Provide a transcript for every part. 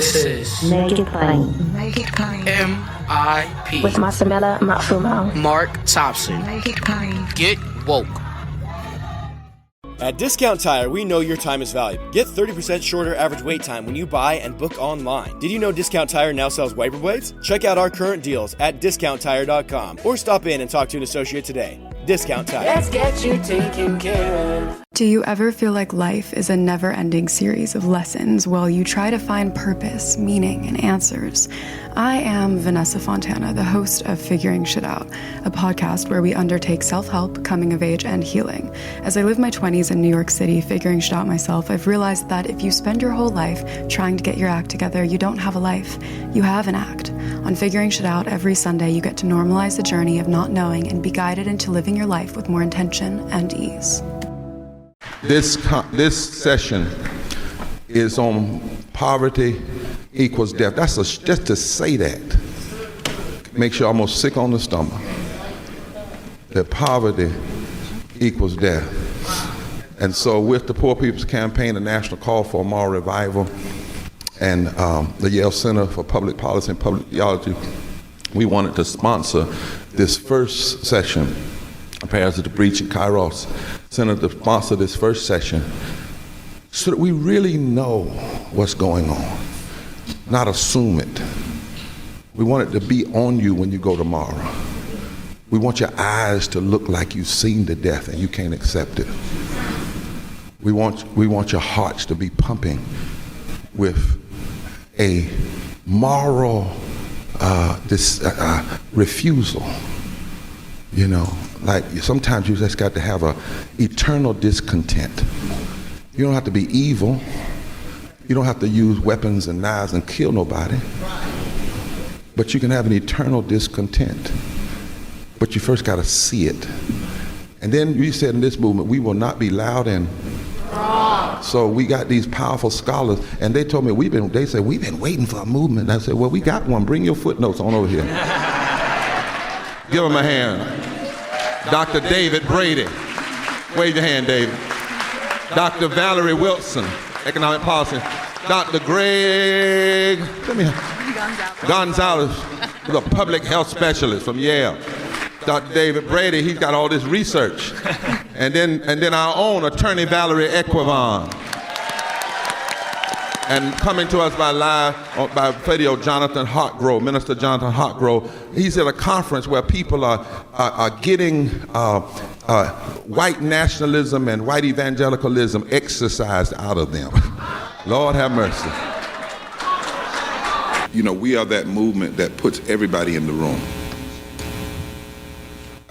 This is Make It Plain. Make It Plain. MIP With Masamela Matfumo. Mark Thompson. Make It Plain. Get woke. At Discount Tire, we know your time is valuable. Get 30% shorter average wait time when you buy and book online. Did you know Discount Tire now sells wiper blades? Check out our current deals at discounttire.com or stop in and talk to an associate today. Discount Tire. Let's get you taken care of. Do you ever feel like life is a never-ending series of lessons while you try to find purpose, meaning, and answers? I am Vanessa Fontana, the host of Figuring Shit Out, a podcast where we undertake self-help, coming of age, and healing. As I live my 20s in New York City figuring shit out myself, I've realized that if you spend your whole life trying to get your act together, you don't have a life. You have an act. On Figuring Shit Out, every Sunday you get to normalize the journey of not knowing and be guided into living your life with more intention and ease. This session is on poverty equals death. Just to say that makes you almost sick on the stomach. That poverty equals death. And so with the Poor People's Campaign, the National Call for a Moral Revival, and the Yale Center for Public Policy and Public Theology, we wanted to sponsor this first session. Pairs of the Breach and Kairos Center to sponsor this first session so that we really know what's going on, not assume it. We want it to be on you when you go tomorrow. We want your eyes to look like you've seen the death and you can't accept it. We want your hearts to be pumping with a moral refusal. You know, like sometimes you just got to have a eternal discontent. You don't have to be evil. You don't have to use weapons and knives and kill nobody. But you can have an eternal discontent. But you first got to see it. And then we said in this movement, we will not be loud and wrong. So we got these powerful scholars, and they told me they said we've been waiting for a movement. And I said, well, we got one. Bring your footnotes on over here. Give him a hand. Dr. David Brady. Wave your hand, David. Dr. Valerie Wilson, economic policy. Dr. Greg Gonzalez, who's a public health specialist from Yale. Dr. David Brady, he's got all this research. And then our own attorney, Valerie Equivon. And coming to us by video, Jonathan Hartgrove, Minister Jonathan Hartgrove. He's at a conference where people are getting white nationalism and white evangelicalism exercised out of them. Lord have mercy. You know, we are that movement that puts everybody in the room.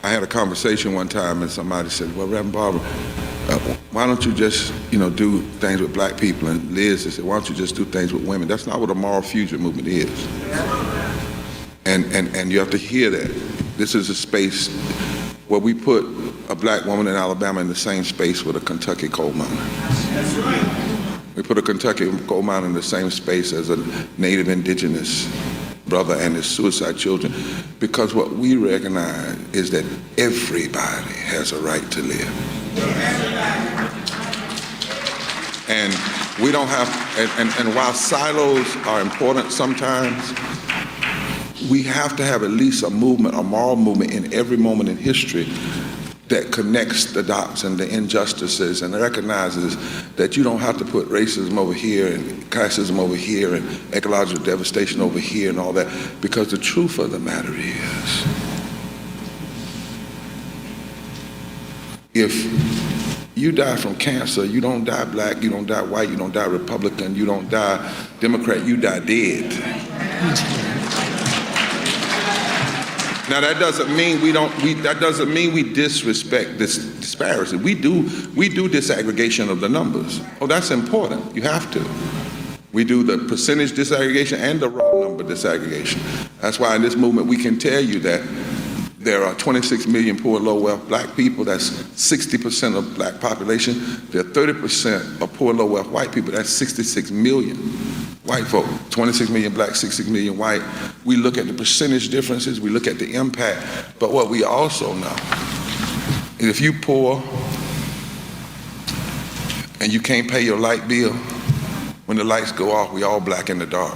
I had a conversation one time and somebody said, well, Reverend Barber, why don't you just, do things with black people? And Liz said, why don't you just do things with women? That's not what a moral fusion movement is. And you have to hear that. This is a space where we put a black woman in Alabama in the same space with a Kentucky coal miner. That's right. We put a Kentucky coal miner in the same space as a native indigenous brother and his suicide children, because what we recognize is that everybody has a right to live. And we don't have, and while silos are important sometimes, we have to have at least a movement, a moral movement in every moment in history that connects the dots and the injustices and recognizes that you don't have to put racism over here and classism over here and ecological devastation over here and all that, because the truth of the matter is, if you die from cancer, you don't die black, you don't die white, you don't die Republican, you don't die Democrat, you die dead. Now that doesn't mean we disrespect this disparity. We do disaggregation of the numbers. Oh, that's important. You have to. We do the percentage disaggregation and the raw number disaggregation. That's why in this movement we can tell you that there are 26 million poor and low-wealth black people. That's 60% of black population. There are 30% of poor and low-wealth white people. That's 66 million white folk. 26 million black, 66 million white. We look at the percentage differences. We look at the impact. But what we also know is if you poor and you can't pay your light bill, when the lights go off, we all black in the dark.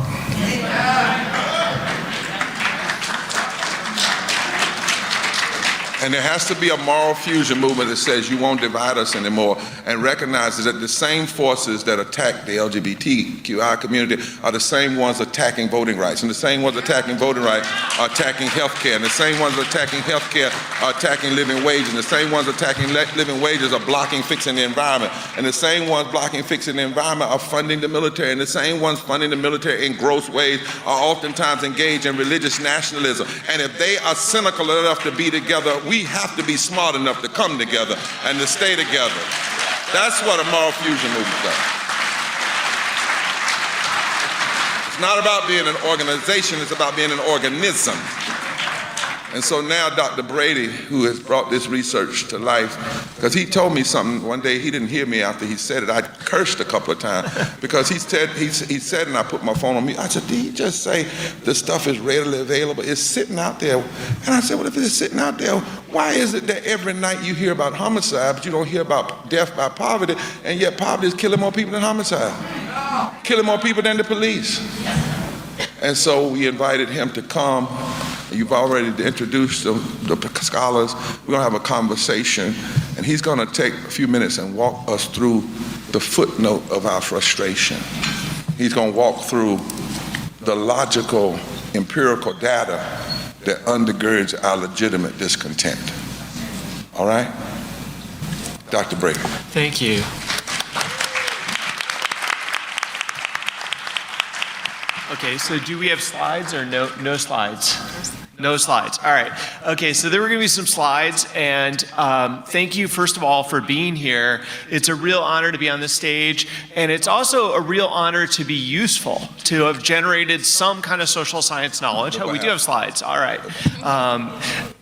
And there has to be a moral fusion movement that says you won't divide us anymore, and recognizes that the same forces that attack the LGBTQI community are the same ones attacking voting rights, and the same ones attacking voting rights are attacking health care, and the same ones attacking health care are attacking living wages, and the same ones attacking living wages are blocking fixing the environment, and the same ones blocking fixing the environment are funding the military, and the same ones funding the military in gross ways are oftentimes engaged in religious nationalism. And if they are cynical enough to be together, we have to be smart enough to come together and to stay together. That's what a moral fusion movement does. It's not about being an organization, it's about being an organism. And so now Dr. Brady, who has brought this research to life, because he told me something one day, he didn't hear me after he said it. I cursed a couple of times because he said, and I put my phone on mute, I said, did he just say the stuff is readily available? It's sitting out there. And I said, well, if it's sitting out there, why is it that every night you hear about homicide, but you don't hear about death by poverty, and yet poverty is killing more people than homicide, killing more people than the police? And so we invited him to come. You've already introduced the scholars. We're going to have a conversation, and he's going to take a few minutes and walk us through the footnote of our frustration. He's going to walk through the logical, empirical data that undergirds our legitimate discontent. All right? Dr. Brady. Thank you. Okay, so do we have slides or no slides? No slides. All right. Okay, so there were going to be some slides, and thank you, first of all, for being here. It's a real honor to be on this stage, and it's also a real honor to be useful, to have generated some kind of social science knowledge. Oh, we do have slides. All right.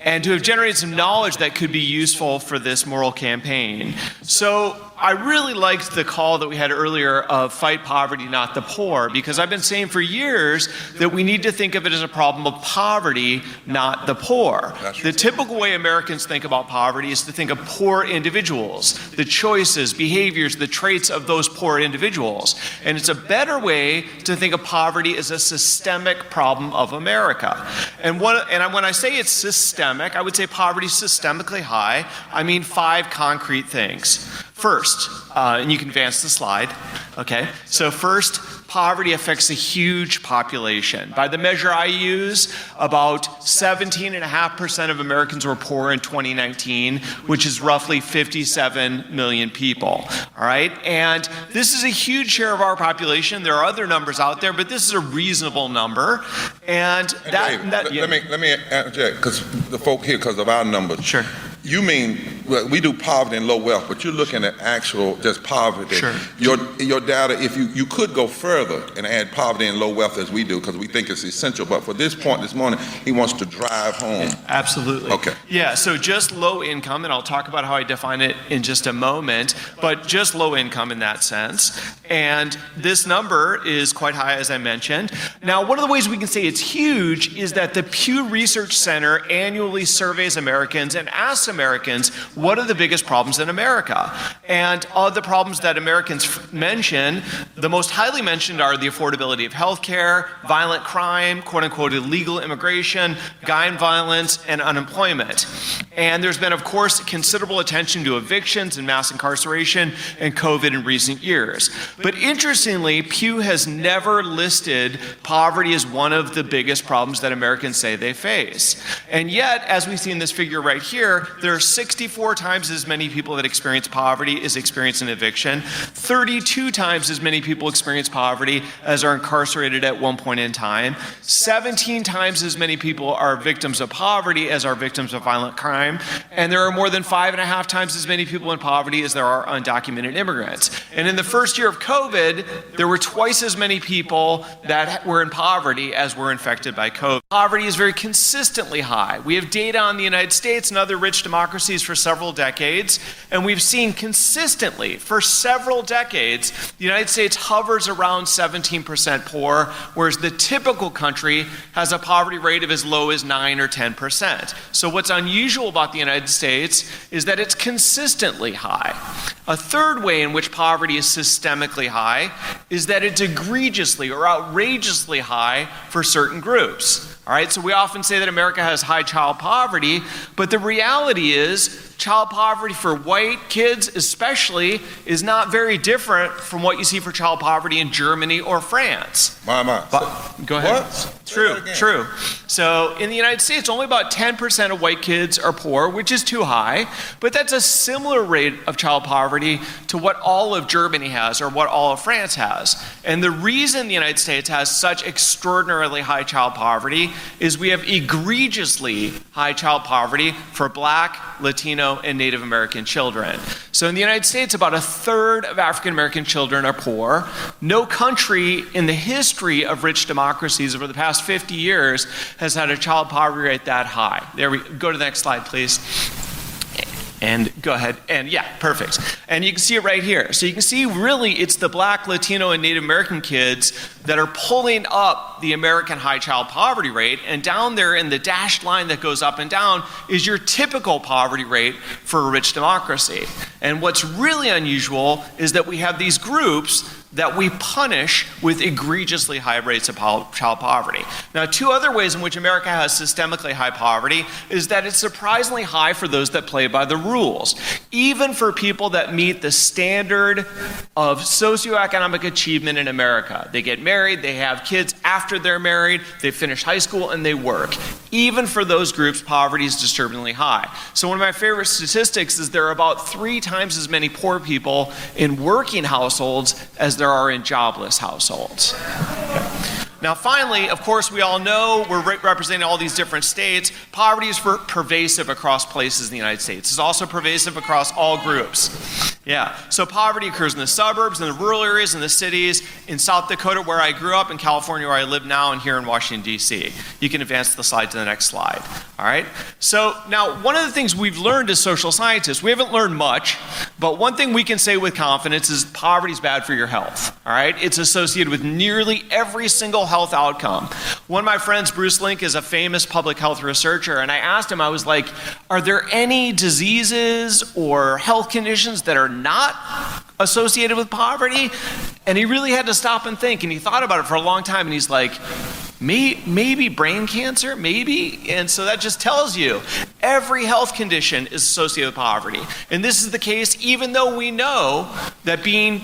And to have generated some knowledge that could be useful for this moral campaign. So I really liked the call that we had earlier of fight poverty, not the poor, because I've been saying for years that we need to think of it as a problem of poverty, not the poor. The typical way Americans think about poverty is to think of poor individuals, the choices, behaviors, the traits of those poor individuals. And it's a better way to think of poverty as a systemic problem of America. And when I say it's systemic, I would say poverty is systemically high. I mean 5 concrete things. First, and you can advance the slide, okay? So first, poverty affects a huge population. By the measure I use, about 17.5% of Americans were poor in 2019, which is roughly 57 million people, all right? And this is a huge share of our population. There are other numbers out there, but this is a reasonable number. And let me interject, because the folk here, because of our numbers. Sure. You mean, well, we do poverty and low wealth, but you're looking at actual just poverty. Sure. Your data, if you could go further and add poverty and low wealth as we do, because we think it's essential, but for this point this morning, he wants to drive home. Absolutely. Okay. Yeah, so just low income, and I'll talk about how I define it in just a moment, but just low income in that sense. And this number is quite high, as I mentioned. Now, one of the ways we can say it's huge is that the Pew Research Center annually surveys Americans and asks Americans, what are the biggest problems in America? And of the problems that Americans mention, the most highly mentioned are the affordability of health care, violent crime, quote unquote illegal immigration, gun violence, and unemployment. And there's been, of course, considerable attention to evictions and mass incarceration and COVID in recent years. But interestingly, Pew has never listed poverty as one of the biggest problems that Americans say they face. And yet, as we see in this figure right here, there are 64 times as many people that experience poverty as experience an eviction, 32 times as many people experience poverty as are incarcerated at one point in time, 17 times as many people are victims of poverty as are victims of violent crime, and there are more than 5.5 times as many people in poverty as there are undocumented immigrants. And in the first year of COVID, there were twice as many people that were in poverty as were infected by COVID. Poverty is very consistently high. We have data on the United States and other rich democracies for several several decades, and we've seen consistently for several decades, the United States hovers around 17% poor, whereas the typical country has a poverty rate of as low as 9 or 10%. So what's unusual about the United States is that it's consistently high. A third way in which poverty is systemically high is that it's egregiously or outrageously high for certain groups. All right, so we often say that America has high child poverty, but the reality is child poverty for white kids especially is not very different from what you see for child poverty in Germany or France. Go ahead. What? True. So in the United States, only about 10% of white kids are poor, which is too high, but that's a similar rate of child poverty to what all of Germany has or what all of France has. And the reason the United States has such extraordinarily high child poverty is we have egregiously high child poverty for Black, Latino, and Native American children. So in the United States, about a third of African American children are poor. No country in the history of rich democracies over the past 50 years has had a child poverty rate that high. There we go. To the next slide, please. And go ahead. And yeah, perfect. And you can see it right here. So you can see really it's the Black, Latino, and Native American kids that are pulling up the American high child poverty rate. And down there in the dashed line that goes up and down is your typical poverty rate for a rich democracy. And what's really unusual is that we have these groups that we punish with egregiously high rates of child poverty. Now, two other ways in which America has systemically high poverty is that it's surprisingly high for those that play by the rules. Even for people that meet the standard of socioeconomic achievement in America. They get married, they have kids after they're married, they finish high school, and they work. Even for those groups, poverty is disturbingly high. So one of my favorite statistics is there are about 3 times as many poor people in working households as there are in jobless households. Now finally, of course, we all know we're representing all these different states. Poverty is pervasive across places in the United States. It's also pervasive across all groups. Yeah, so poverty occurs in the suburbs, in the rural areas, in the cities, in South Dakota where I grew up, in California where I live now, and here in Washington, D.C. You can advance the slide to the next slide. All right, so now one of the things we've learned as social scientists, we haven't learned much, but one thing we can say with confidence is poverty is bad for your health. All right, it's associated with nearly every single health outcome. One of my friends, Bruce Link, is a famous public health researcher, and I asked him, I was like, are there any diseases or health conditions that are not associated with poverty? And he really had to stop and think, and he thought about it for a long time, and he's like, maybe brain cancer, maybe? And so that just tells you every health condition is associated with poverty. And this is the case even though we know that being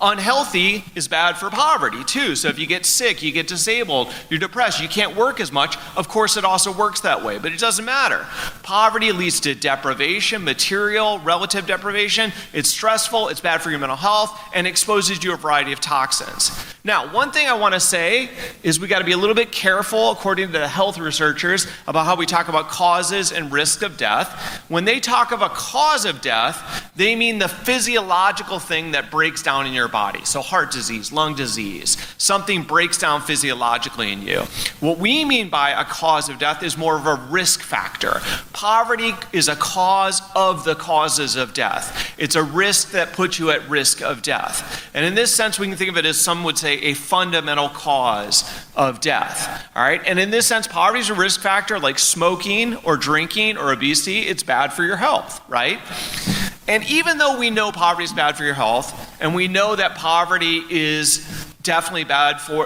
unhealthy is bad for poverty too. So if you get sick, you get disabled, you're depressed, you can't work as much, of course it also works that way, but it doesn't matter. Poverty leads to deprivation, material, relative deprivation. It's stressful, it's bad for your mental health, and exposes you to a variety of toxins. Now, one thing I want to say is we got to be a little bit careful, according to the health researchers, about how we talk about causes and risk of death. When they talk of a cause of death, they mean the physiological thing that breaks down in your body. So heart disease, lung disease, something breaks down physiologically in you. What we mean by a cause of death is more of a risk factor. Poverty is a cause of the causes of death. It's a risk that puts you at risk of death. And in this sense, we can think of it as, some would say, a fundamental cause of death. All right? And in this sense, poverty is a risk factor like smoking or drinking or obesity. It's bad for your health, right? And even though we know poverty is bad for your health, and we know that poverty is definitely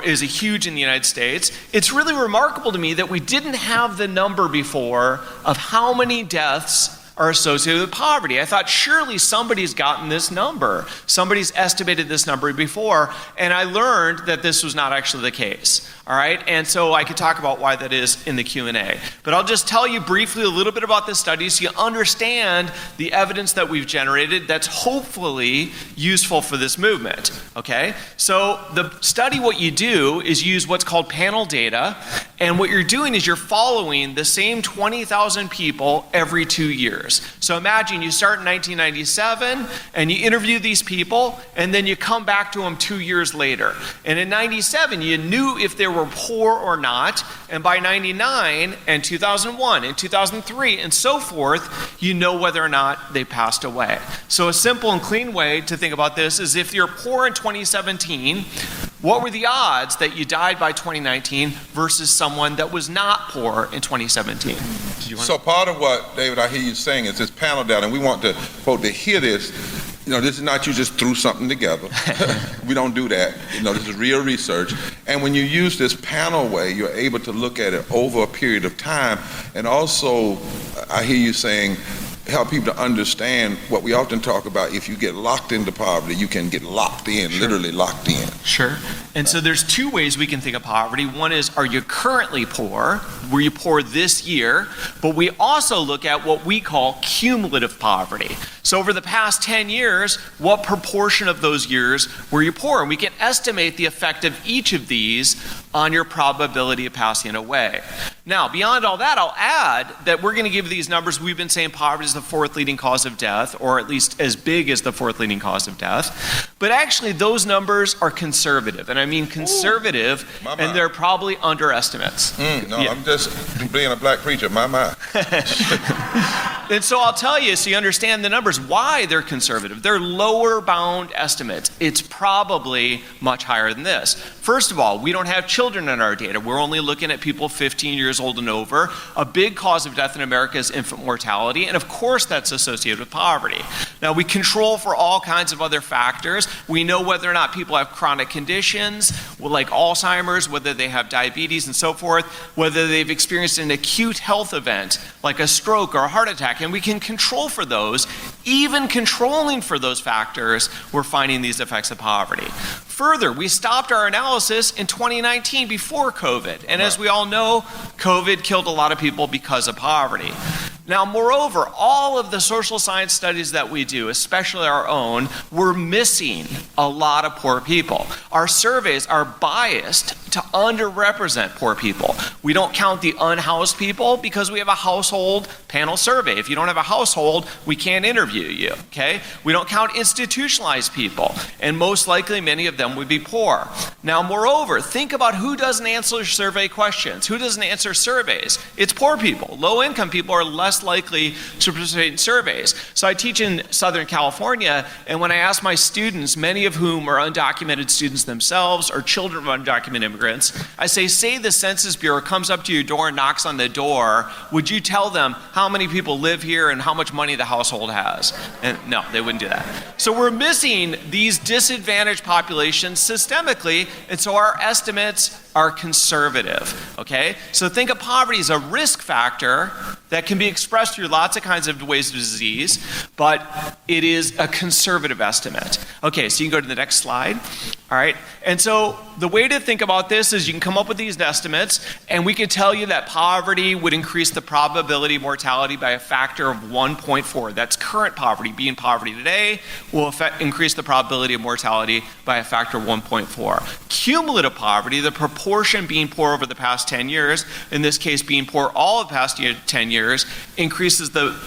is a huge in the United States, it's really remarkable to me that we didn't have the number before of how many deaths are associated with poverty. I thought surely somebody's gotten this number. Somebody's estimated this number before, and I learned that this was not actually the case. All right, and so I could talk about why that is in the Q&A. But I'll just tell you briefly a little bit about this study so you understand the evidence that we've generated that's hopefully useful for this movement, okay? So the study, what you do is use what's called panel data, and what you're doing is you're following the same 20,000 people every 2 years. years. So imagine you start in 1997 and you interview these people, and then you come back to them 2 years later. And in 97, you knew if they were poor or not. And by 99 and 2001 and 2003 and so forth, you know whether or not they passed away. So a simple and clean way to think about this is if you're poor in 2017, what were the odds that you died by 2019 versus someone that was not poor in 2017? So part of what, David, I hear you saying is this panel down, and we want the folk to hear this. This is not you just threw something together. We don't do that. This is real research. And when you use this panel way, you're able to look at it over a period of time. And also, I hear you saying, help people to understand what we often talk about. If you get locked into poverty, you can get locked in, literally locked in. Sure. And so there's two ways we can think of poverty. One is, are you currently poor? Were you poor this year? But we also look at what we call cumulative poverty. So over the past 10 years, what proportion of those years were you poor? And we can estimate the effect of each of these on your probability of passing away. Now, beyond all that, I'll add that we're going to give these numbers. We've been saying poverty is the fourth leading cause of death, or at least as big as the fourth leading cause of death. But actually, those numbers are conservative. And I mean conservative, and they're probably underestimates. I'm just being a black preacher, my. And so I'll tell you, so you understand the numbers, why they're conservative. They're lower bound estimates. It's probably much higher than this. First of all, we don't have children in our data. We're only looking at people 15 years old and over. A big cause of death in America is infant mortality, and of course that's associated with poverty. Now, we control for all kinds of other factors. We know whether or not people have chronic conditions, like Alzheimer's, whether they have diabetes and so forth, whether they've experienced an acute health event, like a stroke or a heart attack, and we can control for those. Even controlling for those factors, we're finding these effects of poverty. Further, we stopped our analysis in 2019 before COVID. And as we all know, COVID killed a lot of people because of poverty. Now, moreover, all of the social science studies that we do, especially our own, we're missing a lot of poor people. Our surveys are biased to underrepresent poor people. We don't count the unhoused people because we have a household panel survey. If you don't have a household, we can't interview you, okay? We don't count institutionalized people, and most likely many of them would be poor. Now, moreover, think about who doesn't answer survey questions. Who doesn't answer surveys? It's poor people. Low-income people are less likely to participate in surveys. So I teach in Southern California, and when I ask my students, many of whom are undocumented students themselves or children of undocumented immigrants, I say the Census Bureau comes up to your door and knocks on the door, would you tell them how many people live here and how much money the household has? And no, they wouldn't do that. So we're missing these disadvantaged populations systemically, and so our estimates are conservative, okay? So think of poverty as a risk factor that can be expressed through lots of kinds of ways of disease, but it is a conservative estimate. Okay, so you can go to the next slide. All right, and so the way to think about this is you can come up with these estimates, and we can tell you that poverty would increase the probability of mortality by a factor of 1.4. That's current poverty. Being poverty today will increase the probability of mortality by a factor of 1.4. Cumulative poverty, the proportion being poor over the past 10 years, in this case being poor all of the past 10 years, increases the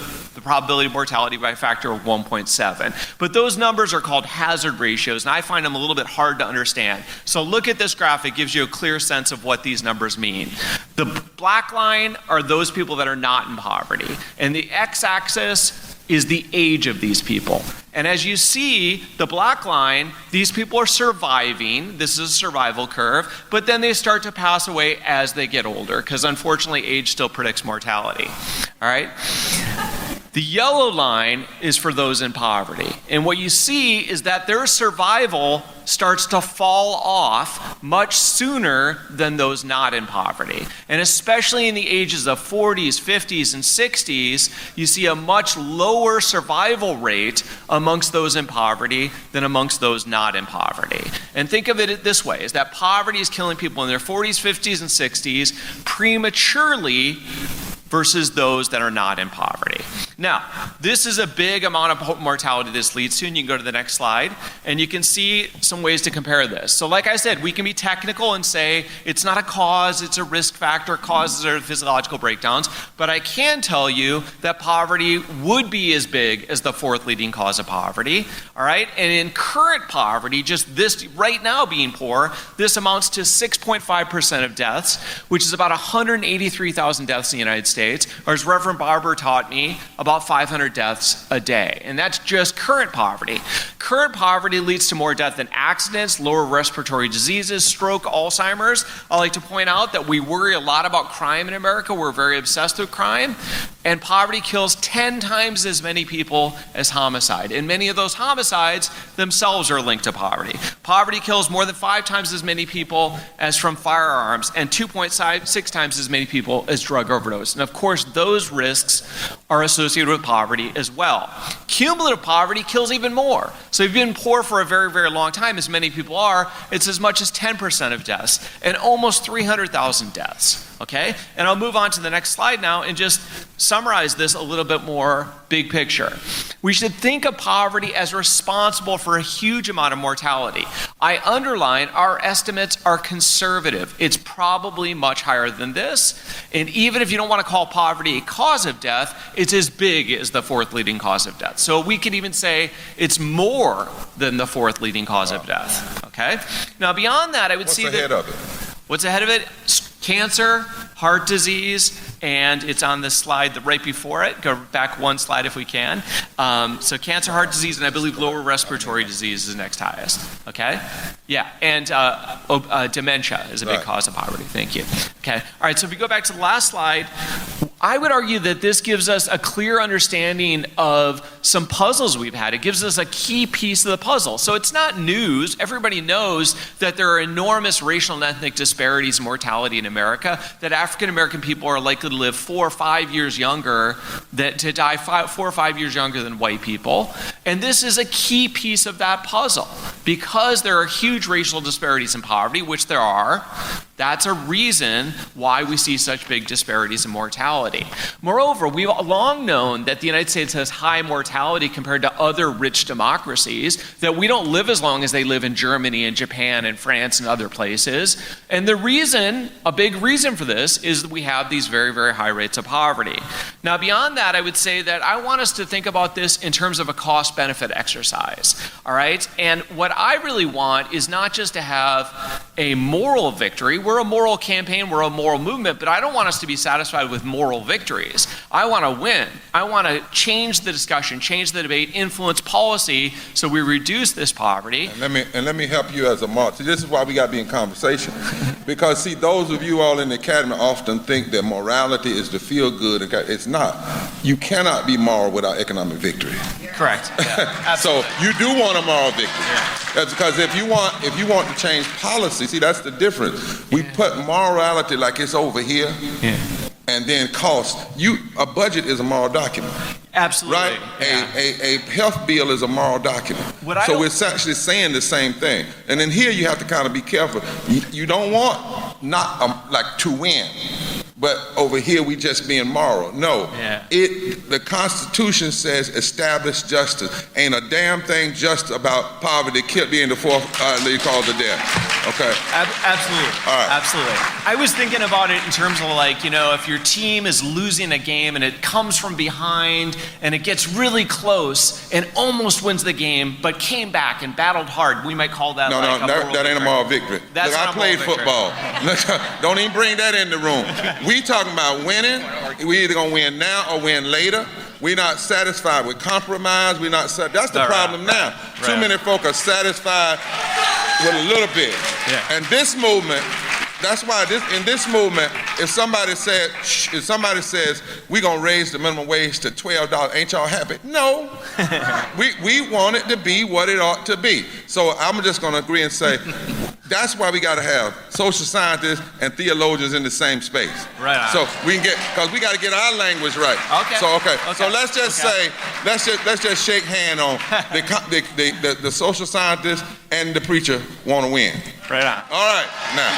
probability of mortality by a factor of 1.7. But those numbers are called hazard ratios, and I find them a little bit hard to understand. So look at this graph. It gives you a clear sense of what these numbers mean. The black line are those people that are not in poverty, and the x-axis is the age of these people. And as you see, the black line, these people are surviving. This is a survival curve, but then they start to pass away as they get older, because unfortunately age still predicts mortality. All right? The yellow line is for those in poverty. And what you see is that their survival starts to fall off much sooner than those not in poverty. And especially in the ages of 40s, 50s, and 60s, you see a much lower survival rate amongst those in poverty than amongst those not in poverty. And think of it this way, is that poverty is killing people in their 40s, 50s, and 60s prematurely versus those that are not in poverty. Now, this is a big amount of mortality this leads to, and you can go to the next slide, and you can see some ways to compare this. So like I said, we can be technical and say it's not a cause, it's a risk factor. Causes are physiological breakdowns, but I can tell you that poverty would be as big as the fourth leading cause of poverty, all right? And in current poverty, just this right now being poor, this amounts to 6.5% of deaths, which is about 183,000 deaths in the United States, or as Reverend Barber taught me, about 500 deaths a day. And that's just current poverty. Current poverty leads to more death than accidents, lower respiratory diseases, stroke, Alzheimer's. I like to point out that we worry a lot about crime in America. We're very obsessed with crime. And poverty kills 10 times as many people as homicide. And many of those homicides themselves are linked to poverty. Poverty kills more than 5 times as many people as from firearms, and 2.6 times as many people as drug overdose. And of course, those risks are associated with poverty as well. Cumulative poverty kills even more. So if you've been poor for a very, very long time, as many people are, it's as much as 10% of deaths and almost 300,000 deaths. Okay? And I'll move on to the next slide now and just summarize this a little bit more big picture. We should think of poverty as responsible for a huge amount of mortality. I underline our estimates are conservative. It's probably much higher than this. And even if you don't want to call poverty a cause of death, it's as big as the fourth leading cause of death. So we could even say it's more than the fourth leading cause of death. Okay? Now beyond that, I would see that... What's ahead of it? What's ahead of it? Cancer, heart disease, and it's on the slide right before it. Go back one slide if we can. So cancer, heart disease, and I believe lower respiratory disease is next highest. Okay? Yeah, and dementia is a big cause of poverty. Thank you. Okay. All right, so if we go back to the last slide, I would argue that this gives us a clear understanding of some puzzles we've had. It gives us a key piece of the puzzle. So it's not news. Everybody knows that there are enormous racial and ethnic disparities in mortality in America, that African American people are likely to live 4 or 5 years younger, to die 4 or 5 years younger than white people. And this is a key piece of that puzzle. Because there are huge racial disparities in poverty, which there are, that's a reason why we see such big disparities in mortality. Moreover, we've long known that the United States has high mortality compared to other rich democracies, that we don't live as long as they live in Germany and Japan and France and other places. And the reason, a big reason for this, is that we have these very, very high rates of poverty. Now, beyond that, I would say that I want us to think about this in terms of a cost-benefit exercise, all right? And what I really want is not just to have a moral victory. We're a moral campaign, we're a moral movement, but I don't want us to be satisfied with moral victories. I want to win. I want to change the discussion, change the debate, influence policy so we reduce this poverty. And let me help you as a model. See, this is why we got to be in conversation. Because, see, those of you all in the academy often think that morality is the feel-good. It's not. You cannot be moral without economic victory. Correct. Yeah, so you do want a moral victory. Yeah. That's because if you want to change policy, see, that's the difference. We put morality like it's over here. Yeah. And then cost. A budget is a moral document. Absolutely. Right? Yeah. A health bill is a moral document. So we're actually saying the same thing. And then here you have to kind of be careful. You don't want not like to win. But over here we just being moral. No, the Constitution says establish justice. Ain't a damn thing just about poverty being the fourth cause of death. Okay. Absolutely. All right. Absolutely. I was thinking about it in terms of like, if your team is losing a game and it comes from behind and it gets really close and almost wins the game, but came back and battled hard, we might call that that ain't a moral victory. That's Look, I played football. Don't even bring that in the room. We talking about winning. We either gonna win now or win later. We're not satisfied with compromise. That's the problem now. Right. Too many folk are satisfied with a little bit. Yeah. And this movement, that's why in this movement, if somebody says we're gonna raise the minimum wage to $12, ain't y'all happy? No. we want it to be what it ought to be. So I'm just gonna agree and say that's why we gotta have social scientists and theologians in the same space. Right on. So because we gotta get our language right. Okay. So let's just say, let's just shake hand on the social scientist and the preacher want to win. Right on. All right, now.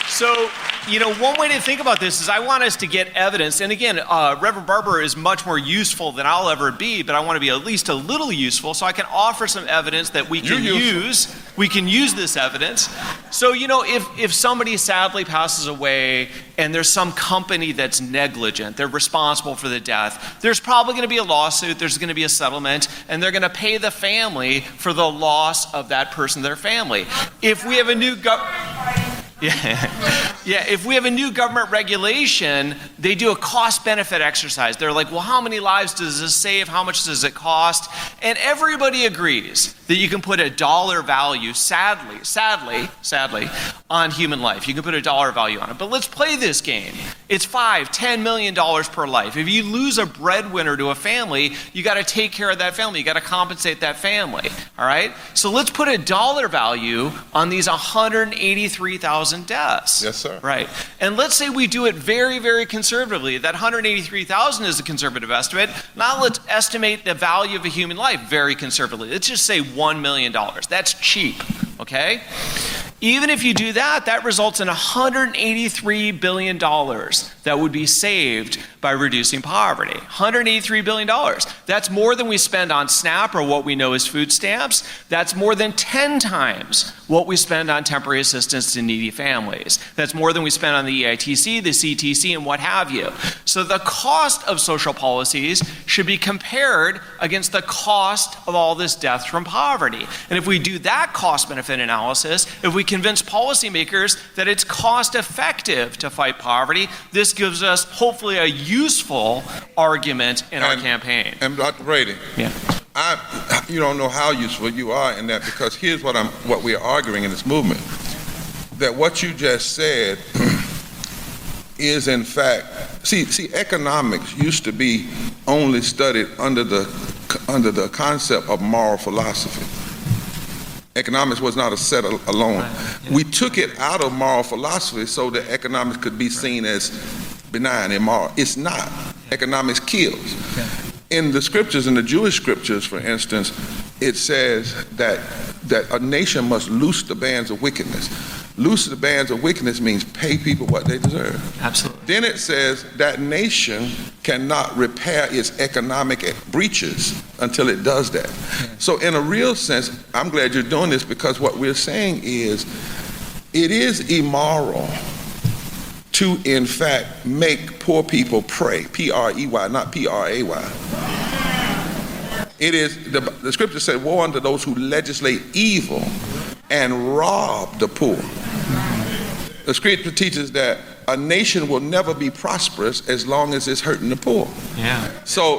So one way to think about this is I want us to get evidence. And again, Reverend Barber is much more useful than I'll ever be, but I want to be at least a little useful so I can offer some evidence that we can use. We can use this evidence. So, if somebody sadly passes away and there's some company that's negligent, they're responsible for the death, there's probably going to be a lawsuit, there's going to be a settlement, and they're going to pay the family for the loss of that person, their family. If we have a new if we have a new government regulation, they do a cost-benefit exercise. They're like, well, how many lives does this save? How much does it cost? And everybody agrees that you can put a dollar value, sadly, on human life. You can put a dollar value on it. But let's play this game. It's $5-10 million per life. If you lose a breadwinner to a family, you got to take care of that family. You got to compensate that family. All right? So let's put a dollar value on these 183,000 deaths. Yes, sir. Right. And let's say we do it very, very conservatively. That 183,000 is a conservative estimate. Now let's estimate the value of a human life very conservatively. Let's just say $1 million. That's cheap. Okay? Even if you do that, that results in $183 billion that would be saved by reducing poverty. $183 billion. That's more than we spend on SNAP, or what we know as food stamps. That's more than 10 times what we spend on temporary assistance to needy families. That's more than we spend on the EITC, the CTC, and what have you. So the cost of social policies should be compared against the cost of all this death from poverty. And if we do that cost-benefit analysis, if we convince policymakers that it's cost-effective to fight poverty, this gives us hopefully a useful argument in our campaign. And Dr. Brady, you don't know how useful you are in that, because here's what we're arguing in this movement, that what you just said is in fact, see, economics used to be only studied under the concept of moral philosophy. Economics was not a set alone. Right. Yeah. We took it out of moral philosophy so that economics could be seen as benign and moral. It's not. Economics kills. Okay. In the scriptures, in the Jewish scriptures, for instance, it says that a nation must loose the bands of wickedness. Loose the bands of wickedness means pay people what they deserve. Absolutely. Then it says that nation cannot repair its economic breaches until it does that. Yeah. So in a real sense, I'm glad you're doing this, because what we're saying is it is immoral to, in fact, make poor people pray. P-R-E-Y, not P-R-A-Y. It is, the scripture said, woe unto those who legislate evil and rob the poor. The scripture teaches that a nation will never be prosperous as long as it's hurting the poor. Yeah. So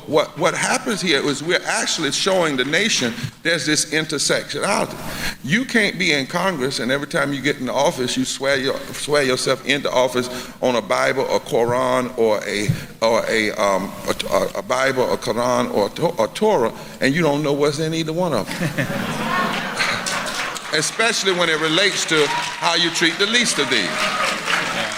what happens here is we're actually showing the nation there's this intersectionality. You can't be in Congress and every time you get in the office you swear yourself into office on a Bible, a Quran, or a Bible, a Quran, or a Torah, and you don't know what's in either one of them. Especially when it relates to how you treat the least of these.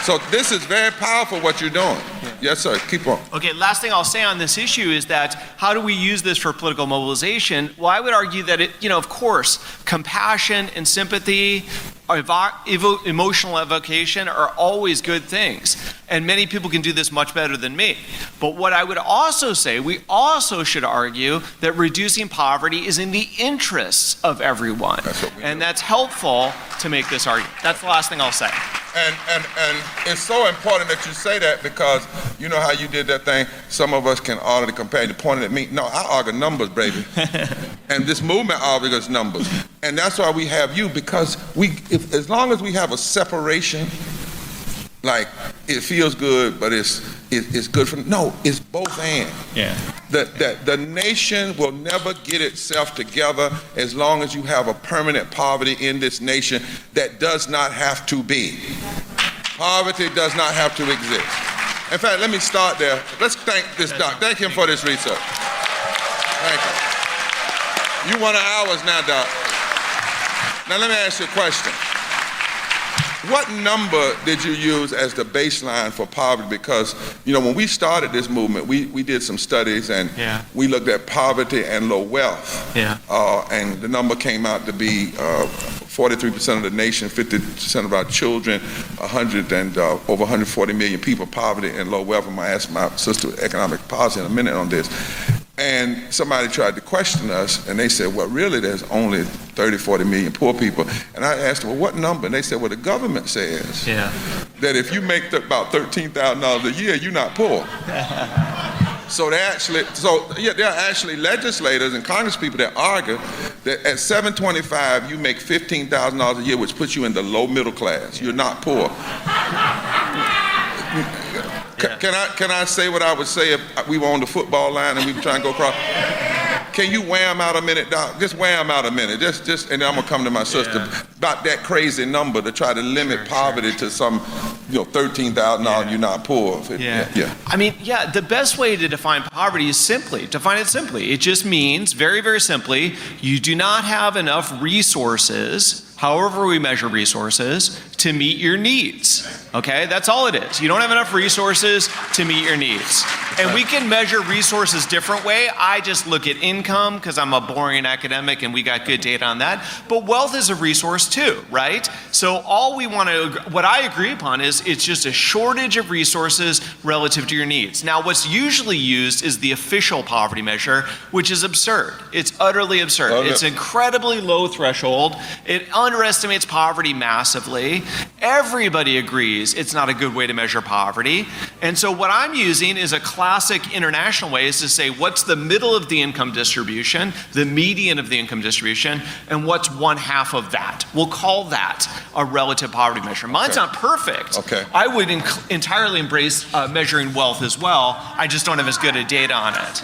So this is very powerful what you're doing. Yes, sir. Keep on. Okay, last thing I'll say on this issue is that how do we use this for political mobilization? Well, I would argue that of course, compassion and sympathy, emotional evocation are always good things. And many people can do this much better than me. But what I would also say, we also should argue that reducing poverty is in the interests of everyone. And that's helpful to make this argument. That's the last thing I'll say. And it's so important that you say that, because you know how you did that thing, some of us can argue the companion pointed at me. No, I argue numbers, baby. And this movement argues numbers. And that's why we have you, because as long as we have a separation, like it feels good, but it's good for, no, it's both and. Yeah. The nation will never get itself together as long as you have a permanent poverty in this nation that does not have to be. Poverty does not have to exist. In fact, let me start there. Let's thank this doc. Thank him for this research. Thank you. You won ours now, Doc. Now let me ask you a question. what number did you use as the baseline for poverty? Because, when we started this movement, we did some studies and we looked at poverty and low wealth. And the number came out to be 43% of the nation, 50% of our children, over 140 million people, poverty and low wealth. I'm going to ask my sister economic policy in a minute on this. And somebody tried to question us, and they said, well, really, there's only 30, 40 million poor people. And I asked them, well, what number? And they said, well, the government says that if you make about $13,000 a year, you're not poor. So there are actually legislators and congresspeople that argue that at $725, you make $15,000 a year, which puts you in the low middle class. You're not poor. Can I say what I would say if we were on the football line and we were trying to go across? Can you wham out a minute, Doc? Just wham out a minute. Just, and then I'm gonna come to my sister about that crazy number to try to limit poverty to some, $13,000. You're not poor. I mean, the best way to define poverty is define it simply. It just means, very, very simply, you do not have enough resources, however we measure resources, to meet your needs. Okay, that's all it is. You don't have enough resources to meet your needs. And we can measure resources different way. I just look at income because I'm a boring academic and we got good data on that. But wealth is a resource too, right? So what I agree upon is it's just a shortage of resources relative to your needs. Now, what's usually used is the official poverty measure, which is absurd. It's utterly absurd. It's incredibly low threshold. It underestimates poverty massively. Everybody agrees it's not a good way to measure poverty. And so what I'm using is a classic international way is to say what's the middle of the income distribution, the median of the income distribution, and what's 1/2 of that. We'll call that a relative poverty measure. Mine's not perfect. I would entirely embrace measuring wealth as well. I just don't have as good a data on it.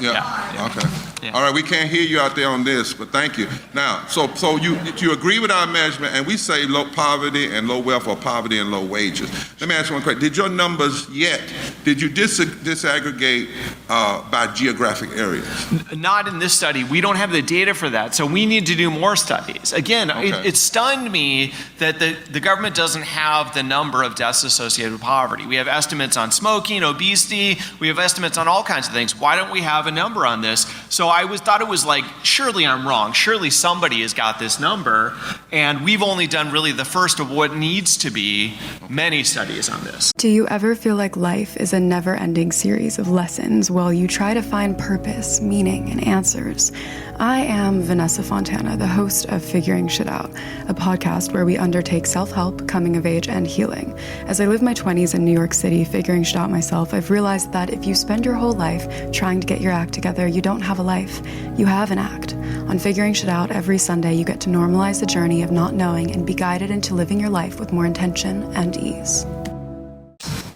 All right, we can't hear you out there on this, but thank you. Now, so you agree with our measurement, and we say low poverty and low wealth or poverty and low wages. Let me ask you one question. Did your numbers did you disaggregate by geographic areas? Not in this study. We don't have the data for that, so we need to do more studies. Again, it stunned me that the government doesn't have the number of deaths associated with poverty. We have estimates on smoking, obesity, we have estimates on all kinds of things. Why don't we have a number on this? So I thought it was like, surely I'm wrong. Surely somebody has got this number, and we've only done really the first of what needs to be many studies on this. Do you ever feel like life is a never-ending series of lessons while you try to find purpose, meaning, and answers? I am Vanessa Fontana, the host of Figuring Shit Out, a podcast where we undertake self-help, coming of age, and healing. As I live my 20s in New York City figuring shit out myself, I've realized that if you spend your whole life trying to get your act together, you don't have a life. You have an act. On Figuring Shit Out, every Sunday you get to normalize the journey of not knowing and be guided into living your life with more intention and ease.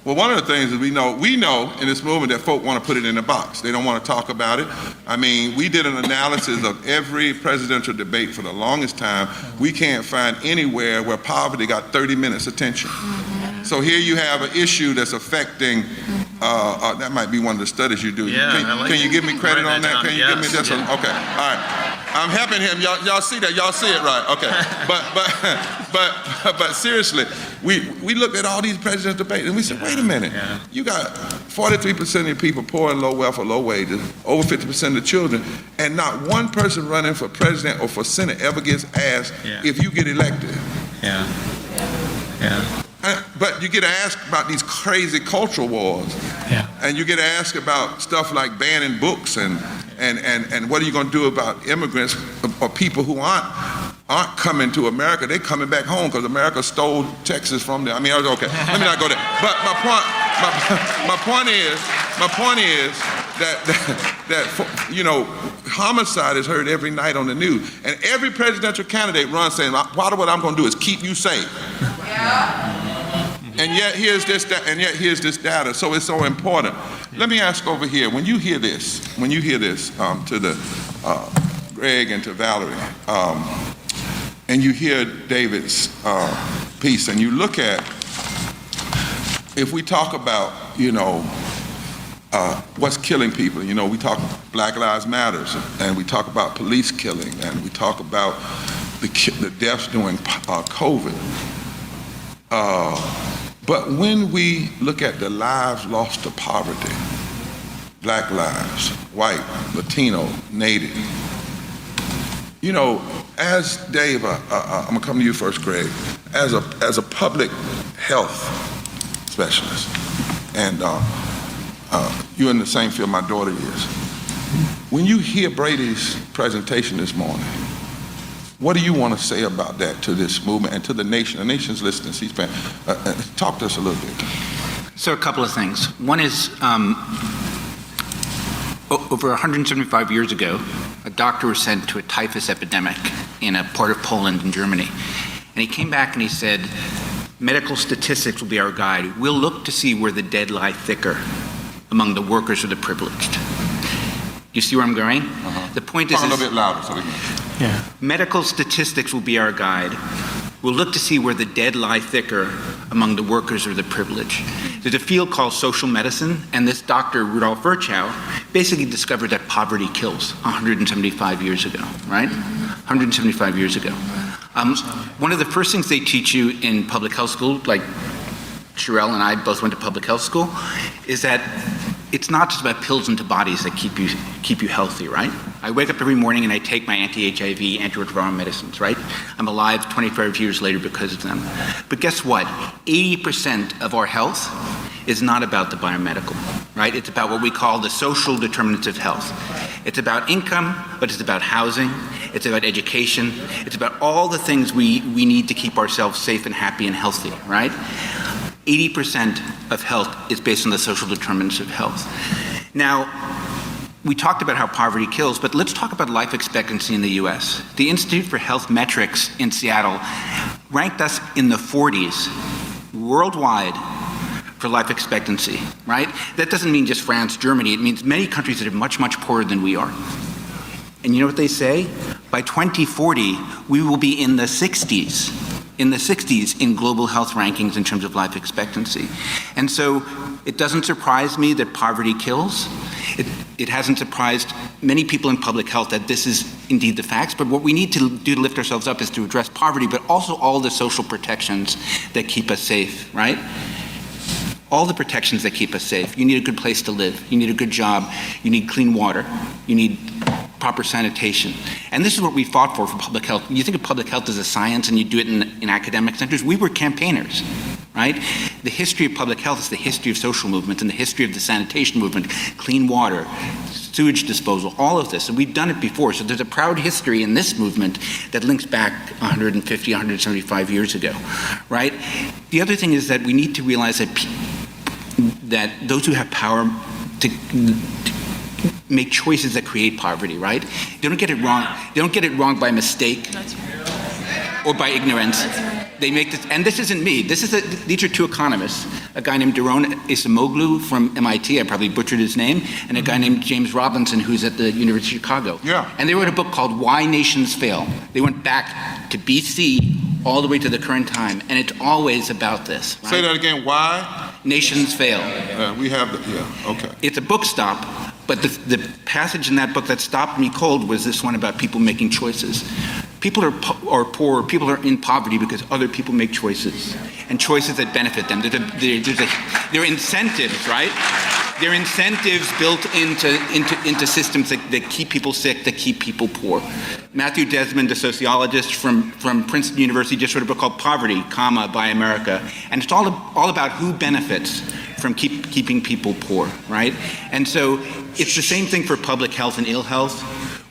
Well, one of the things is we know in this movement that folk want to put it in a box. They don't want to talk about it. I mean, we did an analysis of every presidential debate for the longest time. We can't find anywhere where poverty got 30 minutes attention. So here you have an issue that's affecting, that might be one of the studies you do. Can you give me credit on that? Can you give me this? Okay, all right. I'm helping him. Y'all see that? Y'all see it, right? Okay. But seriously, we looked at all these presidential debates and we said, wait a minute. You got 43% of the people poor and low wealth or low wages, over 50% of the children, and not one person running for president or for Senate ever gets asked if you get elected. But you get asked about these crazy cultural wars, and you get asked about stuff like banning books and what are you going to do about immigrants or people who aren't coming to America? They're coming back home because America stole Texas from them. I mean, okay, let me not go there. But my point is that homicide is heard every night on the news, and every presidential candidate runs saying, "Part of what I'm going to do is keep you safe." And yet here's this data. So it's so important. Let me ask over here. When you hear this, to the Greg and to Valerie, and you hear David's piece, and you look at, if we talk about, what's killing people, we talk Black Lives Matter, and we talk about police killing, and we talk about the deaths during COVID. But when we look at the lives lost to poverty, black lives, white, Latino, Native, you know, as Dave, I'm gonna come to you first, Greg, as a public health specialist, and you're in the same field my daughter is. When you hear Brady's presentation this morning, what do you want to say about that to this movement and to the nation? The nation's listening, C-SPAN. Talk to us a little bit. So a couple of things. One is, over 175 years ago, a doctor was sent to a typhus epidemic in a part of Poland and Germany. And he came back and he said, medical statistics will be our guide. We'll look to see where the dead lie thicker among the workers or the privileged. You see where I'm going? The point is, talk a little bit louder so we can. Yeah. Medical statistics will be our guide. We'll look to see where the dead lie thicker among the workers or the privileged. There's a field called social medicine, and this doctor, Rudolf Virchow, basically discovered that poverty kills 175 years ago, right? 175 years ago. One of the first things they teach you in public health school, like Sherelle and I both went to public health school, is that it's not just about pills into bodies that keep you healthy, right? I wake up every morning and I take my anti-HIV, antiretroviral medicines, right? I'm alive 25 years later because of them. But guess what? 80% of our health is not about the biomedical, right? It's about what we call the social determinants of health. It's about income, but it's about housing. It's about education. It's about all the things we need to keep ourselves safe and happy and healthy, right? 80% of health is based on the social determinants of health. Now, we talked about how poverty kills, but let's talk about life expectancy in the US. The Institute for Health Metrics in Seattle ranked us in the 40s worldwide for life expectancy, right? That doesn't mean just France, Germany. It means many countries that are much, much poorer than we are. And you know what they say? By 2040, we will be in the 60s in global health rankings in terms of life expectancy. And so it doesn't surprise me that poverty kills. It hasn't surprised many people in public health that this is indeed the facts, but what we need to do to lift ourselves up is to address poverty, but also all the social protections that keep us safe, right? All the protections that keep us safe. You need a good place to live. You need a good job. You need clean water. You need proper sanitation. And this is what we fought for public health. You think of public health as a science and you do it in academic centers. We were campaigners, right? The history of public health is the history of social movements and the history of the sanitation movement, clean water, sewage disposal, all of this. And we've done it before. So there's a proud history in this movement that links back 150, 175 years ago, right? The other thing is that we need to realize that those who have power to make choices that create poverty, right? They don't get it wrong. They don't get it wrong by mistake or by ignorance. They make this, and this isn't me. These are two economists, a guy named Daron Acemoglu from MIT, I probably butchered his name, and a guy named James Robinson, who's at the University of Chicago. Yeah. And they wrote a book called Why Nations Fail. They went back to BC all the way to the current time, and it's always about this. Right? Say that again, why? Nations fail. We have okay. It's a book stop, but the passage in that book that stopped me cold was this one about people making choices. People are poor, people are in poverty because other people make choices, and choices that benefit them. There are incentives, right? There are incentives built into systems that keep people sick, that keep people poor. Matthew Desmond, a sociologist from Princeton University, just wrote a book called Poverty, by America, and it's all about who benefits from keeping people poor, right? And so it's the same thing for public health and ill health.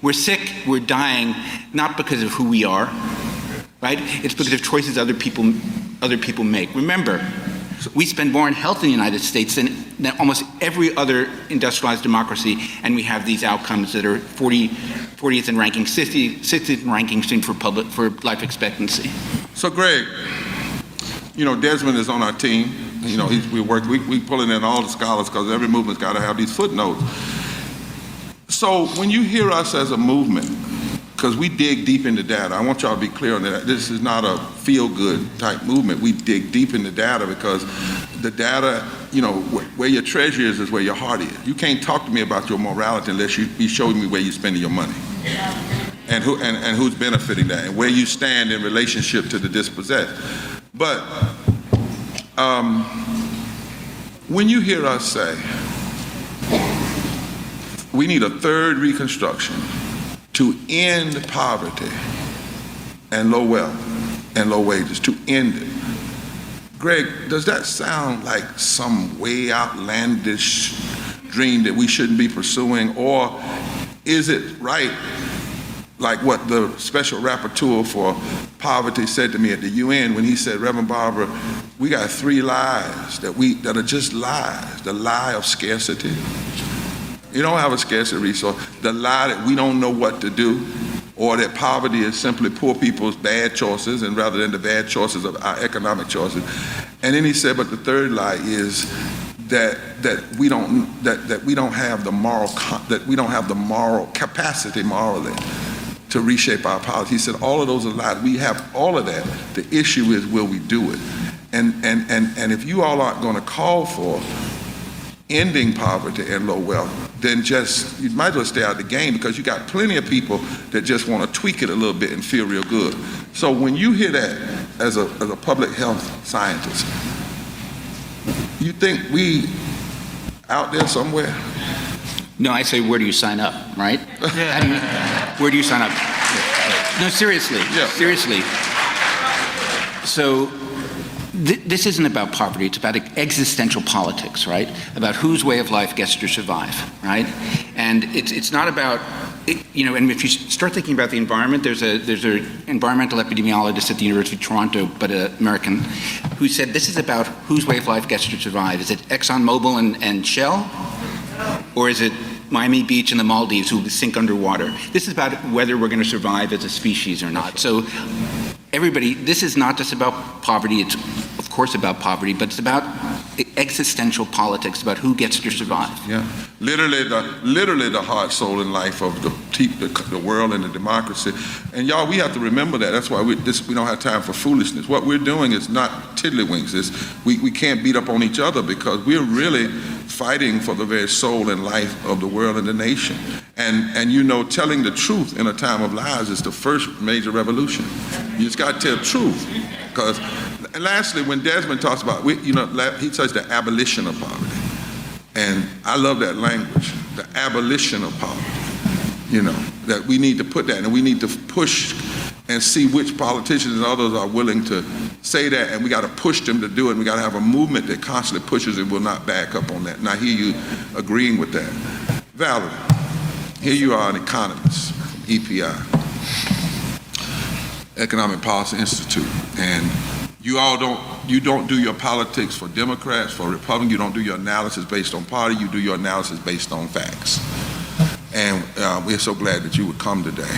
We're sick, we're dying, not because of who we are, right? It's because of choices other people make. Remember, we spend more on health in the United States than almost every other industrialized democracy, and we have these outcomes that are 40th in ranking, 60th in ranking soon for life expectancy. So Greg, Desmond is on our team. We pulling in all the scholars because every movement's got to have these footnotes. So when you hear us as a movement, because we dig deep into data, I want y'all to be clear on that. This is not a feel-good type movement. We dig deep into data because the data, where your treasure is where your heart is. You can't talk to me about your morality unless you show me where you're spending your money. And who's benefiting that, and where you stand in relationship to the dispossessed. But When you hear us say, we need a third Reconstruction to end poverty and low wealth and low wages, to end it. Greg, does that sound like some way outlandish dream that we shouldn't be pursuing, or is it right, like what the special rapporteur for poverty said to me at the UN when he said, Reverend Barber, we got 3 lies that are just lies. The lie of scarcity. You don't have a scarcity resource. The lie that we don't know what to do, or that poverty is simply poor people's bad choices, and rather than the bad choices of our economic choices. And then he said, but the third lie is that we don't have the moral capacity morally to reshape our policy. He said all of those are lies. We have all of that. The issue is, will we do it? And if you all aren't going to call for ending poverty and low wealth, then you might as well stay out of the game, because you got plenty of people that just want to tweak it a little bit and feel real good. So when you hear that as a public health scientist, you think we out there somewhere? No, I say, where do you sign up, right? Where do you sign up? No, seriously. Yeah. Seriously. So this isn't about poverty, it's about existential politics, right? About whose way of life gets to survive, right? And it's not about, and if you start thinking about the environment, there's an environmental epidemiologist at the University of Toronto, but an American, who said this is about whose way of life gets to survive. Is it ExxonMobil and Shell? Or is it Miami Beach and the Maldives who sink underwater? This is about whether we're going to survive as a species or not. So everybody, this is not just about poverty. It's of course about poverty, but it's about existential politics, about who gets to survive. Yeah, literally the heart, soul, and life of the world and the democracy. And y'all, we have to remember that. That's why we don't have time for foolishness. What we're doing is not tiddlywinks. We can't beat up on each other, because we're really fighting for the very soul and life of the world and the nation. And telling the truth in a time of lies is the first major revolution. You just got to tell the truth. And lastly, when Desmond talks about, he says the abolition of poverty. And I love that language, the abolition of poverty. That we need to put that, and we need to push and see which politicians and others are willing to say that, and we got to push them to do it, and we got to have a movement that constantly pushes and will not back up on that. And I hear you agreeing with that. Valerie, here you are, an economist from EPI, Economic Policy Institute, and you don't do your politics for Democrats, for Republicans. You don't do your analysis based on party. You do your analysis based on facts. And we're so glad that you would come today.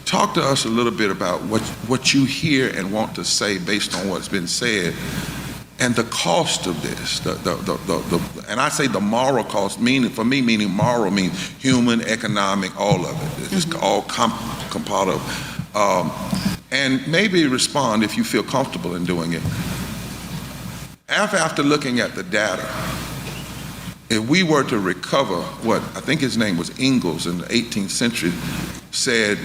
Talk to us a little bit about what you hear and want to say based on what's been said, and the cost of this. And I say the moral cost, meaning moral means human, economic, all of it. It's all part of. And maybe respond if you feel comfortable in doing it. After looking at the data, if we were to recover what I think his name was Ingalls in the 18th century said,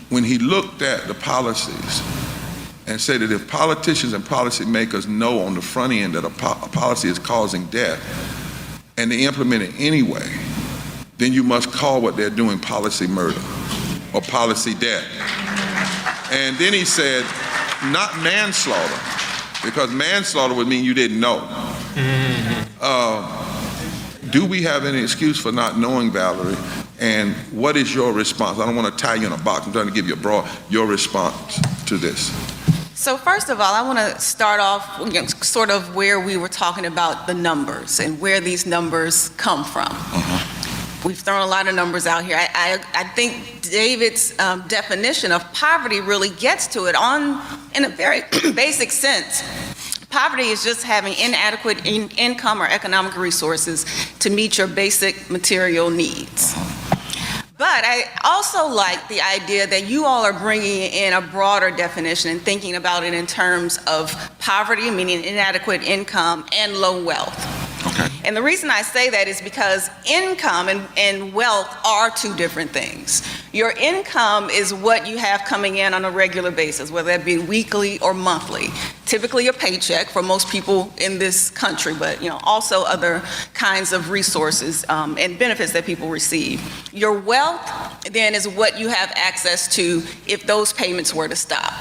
when he looked at the policies and said that if politicians and policymakers know on the front end that a policy is causing death and they implement it anyway, then you must call what they're doing policy murder or policy death. And then he said, not manslaughter, because manslaughter would mean you didn't know. Do we have any excuse for not knowing, Valerie? And what is your response? I don't want to tie you in a box. I'm trying to give you your response to this. So first of all, I want to start off sort of where we were talking about the numbers and where these numbers come from. We've thrown a lot of numbers out here. I think David's definition of poverty really gets to it in a very basic sense. Poverty is just having inadequate income or economic resources to meet your basic material needs. But I also like the idea that you all are bringing in a broader definition and thinking about it in terms of poverty, meaning inadequate income, and low wealth. Okay. And the reason I say that is because income and wealth are two different things. Your income is what you have coming in on a regular basis, whether that be weekly or monthly. Typically a paycheck for most people in this country, but also other kinds of resources and benefits that people receive. Your wealth then is what you have access to if those payments were to stop.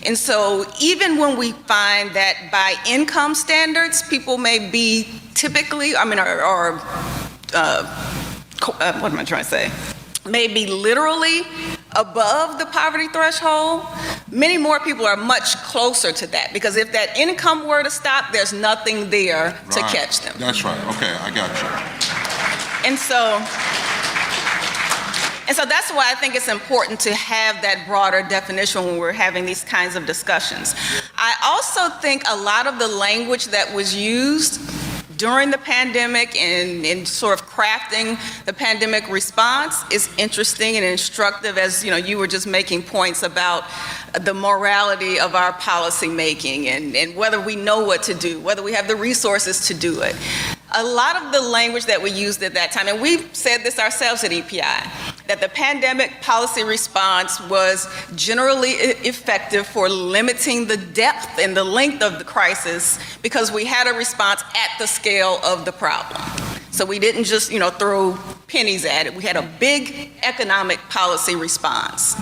And so even when we find that by income standards, people may be typically, what am I trying to say? Maybe literally above the poverty threshold, many more people are much closer to that, because if that income were to stop, there's nothing there to catch them. That's right. Okay, I got you. And so that's why I think it's important to have that broader definition when we're having these kinds of discussions. I also think a lot of the language that was used during the pandemic and in sort of crafting the pandemic response is interesting and instructive, as you were just making points about the morality of our policy making and whether we know what to do, whether we have the resources to do it. A lot of the language that we used at that time, and we said this ourselves at EPI, that the pandemic policy response was generally effective for limiting the depth and the length of the crisis because we had a response at the scale of the problem. So we didn't just, throw pennies at it. We had a big economic policy response.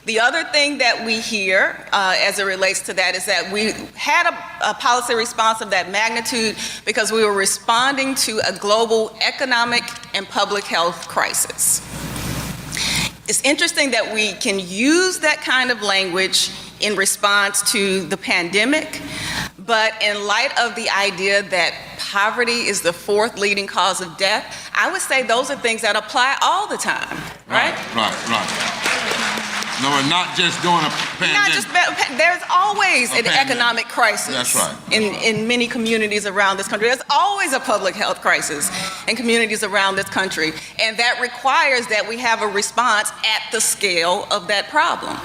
The other thing that we hear as it relates to that is that we had a policy response of that magnitude because we were responding to a global economic and public health crisis. It's interesting that we can use that kind of language in response to the pandemic, but in light of the idea that poverty is the fourth leading cause of death, I would say those are things that apply all the time, right? Right. No, we're not just doing a pandemic. There's always an economic crisis. That's right. In many communities around this country. There's always a public health crisis in communities around this country. And that requires that we have a response at the scale of that problem.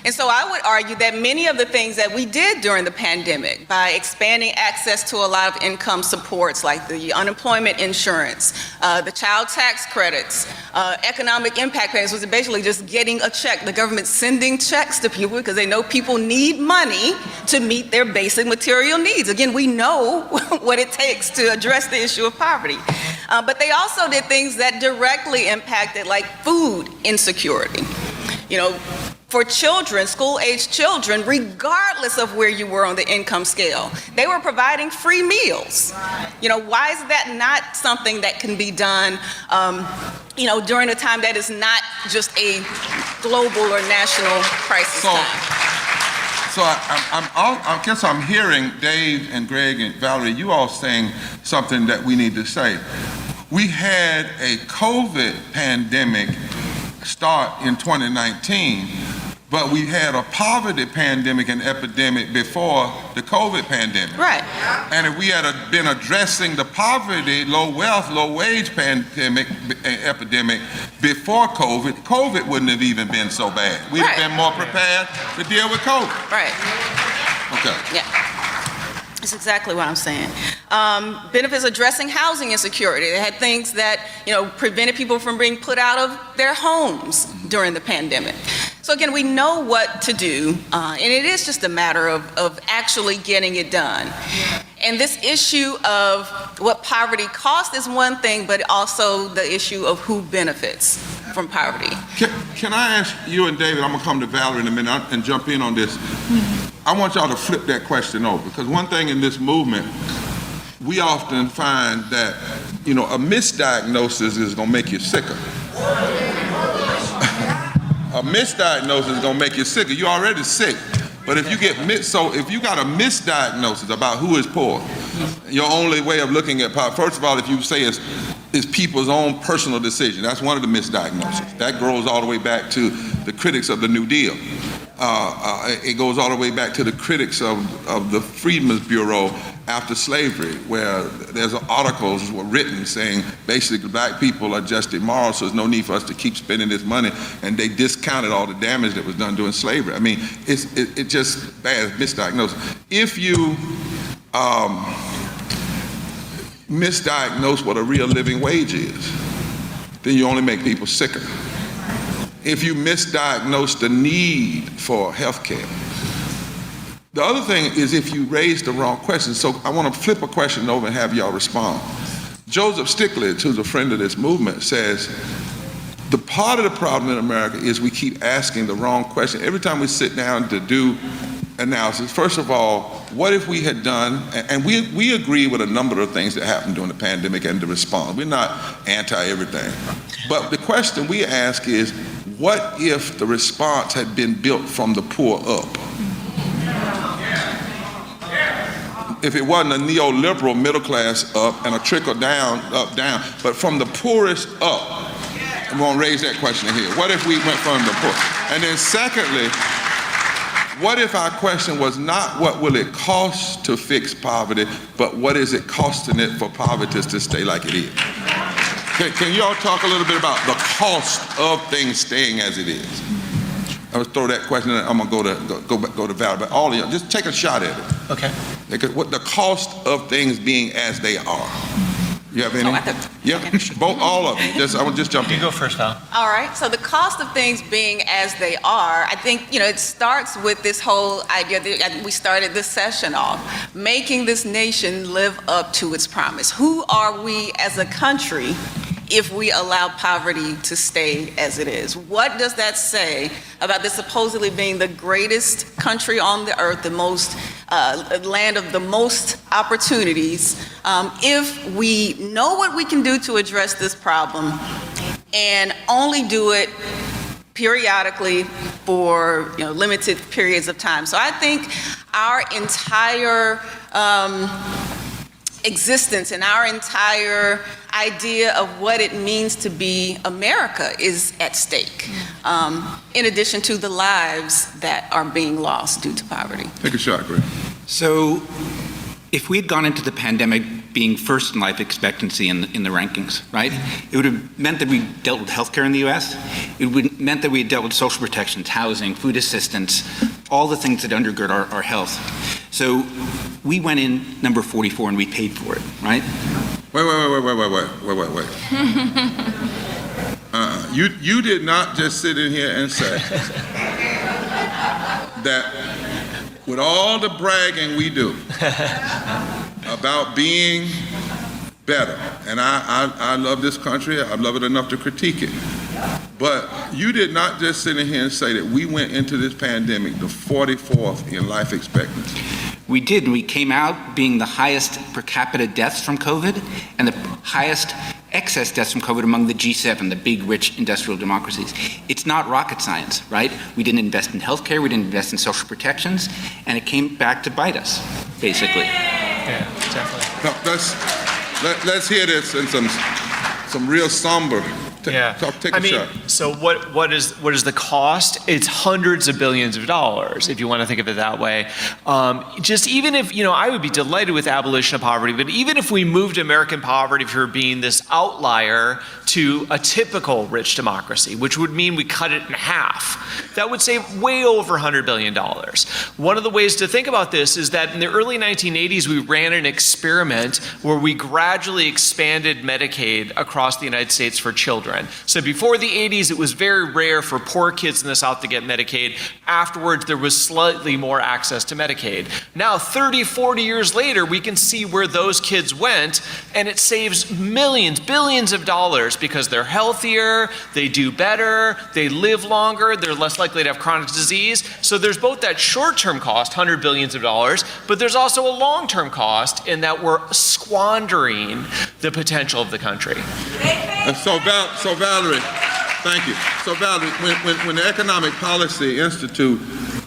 And so I would argue that many of the things that we did during the pandemic, by expanding access to a lot of income supports like the unemployment insurance, the child tax credits, economic impact payments, was basically just getting a check. The government sending checks to people because they know people need money to meet their basic material needs. Again, we know what it takes to address the issue of poverty. But they also did things that directly impacted, like food insecurity. For children, school-aged children, regardless of where you were on the income scale, they were providing free meals. Why is that not something that can be done, during a time that is not just a global or national crisis time? So I guess I'm hearing Dave and Greg and Valerie, you all saying something that we need to say. We had a COVID pandemic start in 2019, but we had a poverty pandemic and epidemic before the COVID pandemic. Right. And if we had been addressing the poverty, low wealth, low wage epidemic before COVID, COVID wouldn't have even been so bad. We'd have been more prepared to deal with COVID. Right. Okay. Yeah. That's exactly what I'm saying. Benefits addressing housing insecurity. They had things that, prevented people from being put out of their homes during the pandemic. So again, we know what to do, and it is just a matter of actually getting it done. And this issue of what poverty costs is one thing, but also the issue of who benefits from poverty. Can I ask you and David, I'm gonna come to Valerie in a minute and jump in on this. I want y'all to flip that question over, because one thing in this movement, we often find that, a misdiagnosis is gonna make you sicker. A misdiagnosis is gonna make you sicker. You're already sick, but if you if you got a misdiagnosis about who is poor, your only way of looking at power, first of all, if you say it's people's own personal decision, that's one of the misdiagnoses. That goes all the way back to the critics of the New Deal. It goes all the way back to the critics of the Freedmen's Bureau after slavery, where there's articles were written saying basically black people are just immoral, so there's no need for us to keep spending this money, and they discounted all the damage that was done during slavery. I mean, it's just bad misdiagnosis. If misdiagnose what a real living wage is, then you only make people sicker. If you misdiagnose the need for health care. The other thing is if you raise the wrong question. So I want to flip a question over and have y'all respond. Joseph Stiglitz, who's a friend of this movement, says, the part of the problem in America is we keep asking the wrong question. Every time we sit down to do analysis, first of all, what if we had done, and we agree with a number of things that happened during the pandemic and the response. We're not anti-everything. But the question we ask is, what if the response had been built from the poor up? If it wasn't a neoliberal middle class up and a trickle down, up, down, but from the poorest up. I'm gonna raise that question here. What if we went from the poor? And then secondly, what if our question was not what will it cost to fix poverty, but what is it costing it for poverty to stay like it is? Can you all talk a little bit about the cost of things staying as it is? I'm gonna throw that question in, I'm gonna go to Barber, but all of y'all, just take a shot at it. Okay. What the cost of things being as they are. You have any? Yeah, both, all of them. I will just jump in. You go first, Val. All right, so the cost of things being as they are, I think, it starts with this whole idea that we started this session off, making this nation live up to its promise. Who are we as a country if we allow poverty to stay as it is? What does that say about this supposedly being the greatest country on the earth, the most land of the most opportunities, if we know what we can do to address this problem and only do it periodically for limited periods of time? So I think our entire existence and our entire idea of what it means to be America is at stake, in addition to the lives that are being lost due to poverty. Take a shot, Greg. So if we had gone into the pandemic being first in life expectancy in the rankings, right? It would have meant that we dealt with healthcare in the US. It would have meant that we had dealt with social protections, housing, food assistance, all the things that undergird our health. So we went in number 44 and we paid for it, right? Wait. You did not just sit in here and say that with all the bragging we do about being better, and I love this country, I love it enough to critique it, but you did not just sit in here and say that we went into this pandemic the 44th in life expectancy. We did, and we came out being the highest per capita deaths from COVID and the highest excess deaths from COVID among the G7, the big, rich industrial democracies. It's not rocket science, right? We didn't invest in healthcare, we didn't invest in social protections, and it came back to bite us, basically. Yeah, definitely. Now, let's hear this in some real somber. Take a shot. So what is the cost? It's hundreds of billions of dollars, if you want to think of it that way. Just even if, I would be delighted with abolition of poverty, but even if we moved American poverty from being this outlier to a typical rich democracy, which would mean we cut it in half, that would save way over $100 billion. One of the ways to think about this is that in the early 1980s, we ran an experiment where we gradually expanded Medicaid across the United States for children. So before the 80s, it was very rare for poor kids in the South to get Medicaid. Afterwards, there was slightly more access to Medicaid. Now, 30, 40 years later, we can see where those kids went, and it saves millions, billions of dollars because they're healthier, they do better, they live longer, they're less likely to have chronic disease. So there's both that short-term cost, $100 billion, but there's also a long-term cost in that we're squandering the potential of the country. So Valerie, thank you. So Valerie, when the Economic Policy Institute,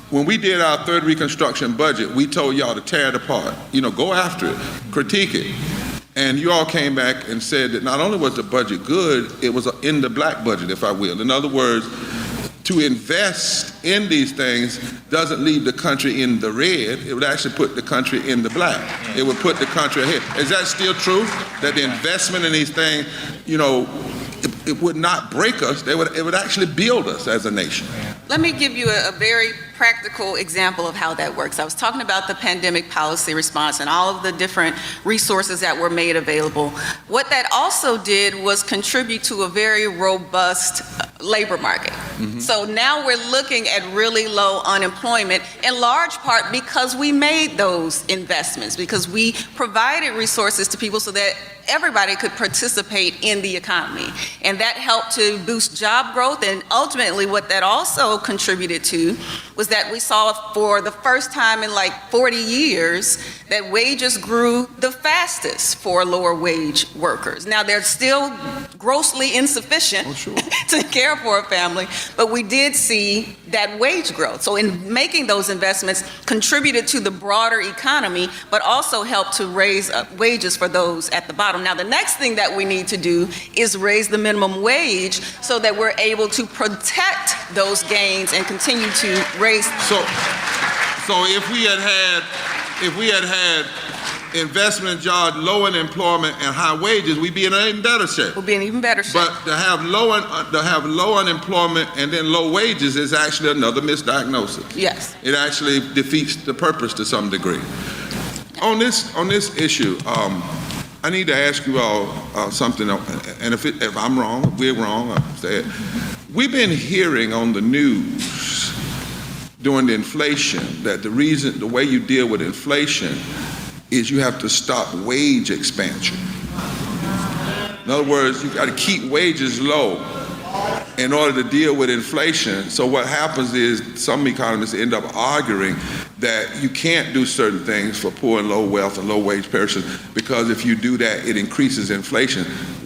when we did our third Reconstruction budget, we told y'all to tear it apart, go after it, critique it. And you all came back and said that not only was the budget good, it was in the black budget, if I will. In other words, to invest in these things doesn't leave the country in the red, it would actually put the country in the black. It would put the country ahead. Is that still true? That the investment in these things, it would not break us. It would actually build us as a nation. Let me give you a very practical example of how that works. I was talking about the pandemic policy response and all of the different resources that were made available. What that also did was contribute to a very robust labor market. So now we're looking at really low unemployment, in large part because we made those investments, because we provided resources to people so that everybody could participate in the economy. And that helped to boost job growth, and ultimately what that also contributed to was that we saw for the first time in like 40 years that wages grew the fastest for lower wage workers. Now they're still grossly insufficient to care for a family, but we did see that wage growth. So in making those investments contributed to the broader economy, but also helped to raise wages for those at the bottom. Now the next thing that we need to do is raise the minimum wage so that we're able to protect those gains and continue to raise. So if we had had investment in jobs, low unemployment, and high wages, we'd be in an even better shape. We'll be in even better shape. But to have low unemployment and then low wages is actually another misdiagnosis. Yes. It actually defeats the purpose to some degree. On this issue, I need to ask you all something, and if I'm wrong, if we're wrong, I'll say it. We've been hearing on the news during the inflation that the way you deal with inflation is you have to stop wage expansion. In other words, you got to keep wages low in order to deal with inflation. So what happens is some economists end up arguing that you can't do certain things for poor and low wealth and low wage persons because if you do that, it increases inflation.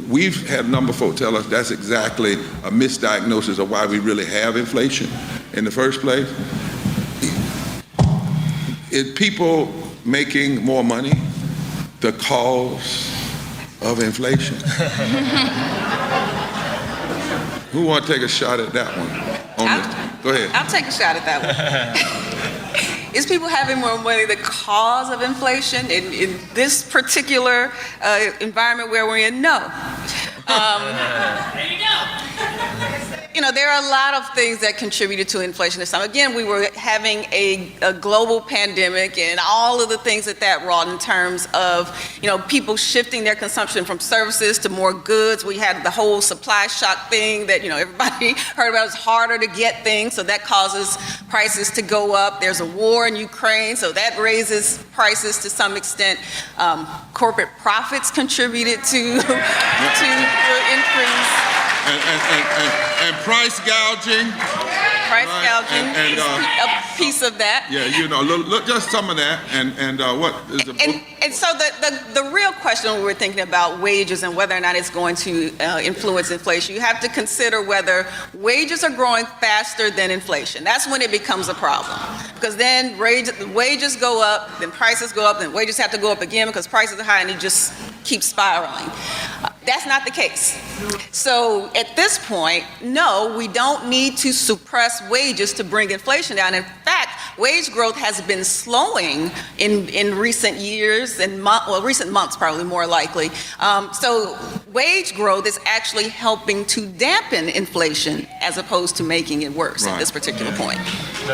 We've had a number of folks tell us that's exactly a misdiagnosis of why we really have inflation in the first place. Is people making more money the cause of inflation? Who want to take a shot at that one? Go ahead. I'll take a shot at that one. Is people having more money the cause of inflation in this particular environment where we're in? No. There you go. You know, there are a lot of things that contributed to inflation this time. Again, we were having a global pandemic and all of the things that wrought in terms of, you know, people shifting their consumption from services to more goods. We had the whole supply shock thing that, you know, everybody heard about. It's harder to get things, so that causes prices to go up. There's a war in Ukraine, so that raises prices to some extent. Corporate profits contributed to the increase. And price gouging. Price gouging is a piece of that. Yeah, you know, look, just some of that. And what is the book? And so the real question when we're thinking about wages and whether or not it's going to influence inflation, you have to consider whether wages are growing faster than inflation. That's when it becomes a problem. Because then wages go up, then prices go up, then wages have to go up again because prices are high, and it just keeps spiraling. That's not the case. So at this point, no, we don't need to suppress wages to bring inflation down. In fact, wage growth has been slowing in recent years and recent months, probably more likely. So wage growth is actually helping to dampen inflation as opposed to making it worse at this particular point.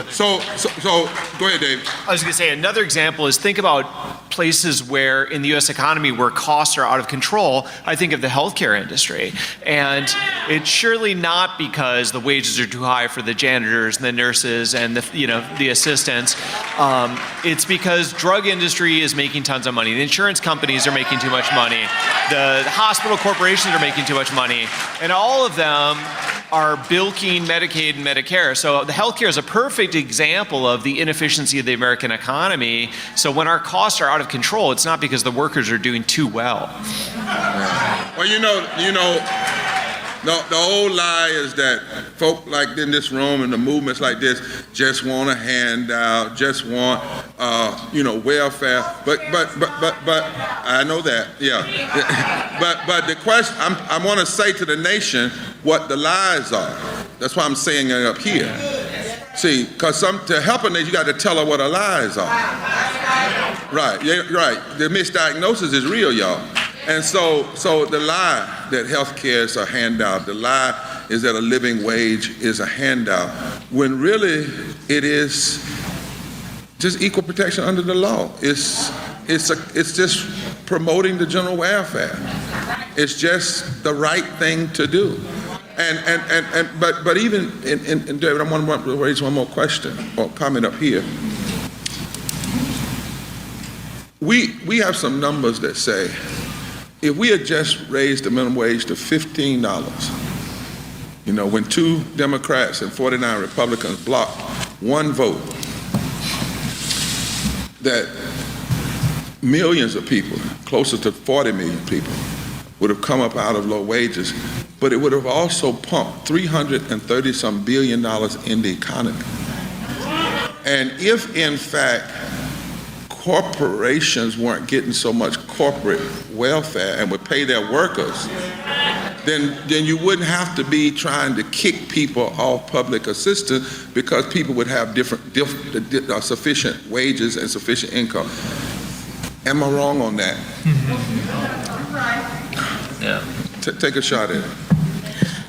So go ahead, Dave. I was going to say another example is think about places where in the U.S. economy where costs are out of control. I think of the healthcare industry, and it's surely not because the wages are too high for the janitors and the nurses and the assistants. It's because drug industry is making tons of money. The insurance companies are making too much money. The hospital corporations are making too much money, and all of them are bilking Medicaid and Medicare. So the healthcare is a perfect example of the inefficiency of the American economy. So when our costs are out of control, it's not because the workers are doing too well. Well, you know, the old lie is that folk like in this room and the movements like this just want a handout, just want, welfare. But I know that, yeah. but the question, I want to say to the nation what the lies are. That's why I'm saying it up here. See, because to help a nation, you got to tell her what her lies are. Right, yeah, right. The misdiagnosis is real, y'all. And so the lie that health care is a handout, the lie is that a living wage is a handout, when really it is just equal protection under the law. It's just promoting the general welfare. It's just the right thing to do. But even in David, I want to raise one more question or comment up here. We have some numbers that say if we had just raised the minimum wage to $15, when 2 Democrats and 49 Republicans blocked one vote, that millions of people, closer to 40 million people, would have come up out of low wages, but it would have also pumped $330-some billion in the economy. And if, in fact, corporations weren't getting so much corporate welfare and would pay their workers, then you wouldn't have to be trying to kick people off public assistance, because people would have sufficient wages and sufficient income. Am I wrong on that? Yeah. Take a shot at it.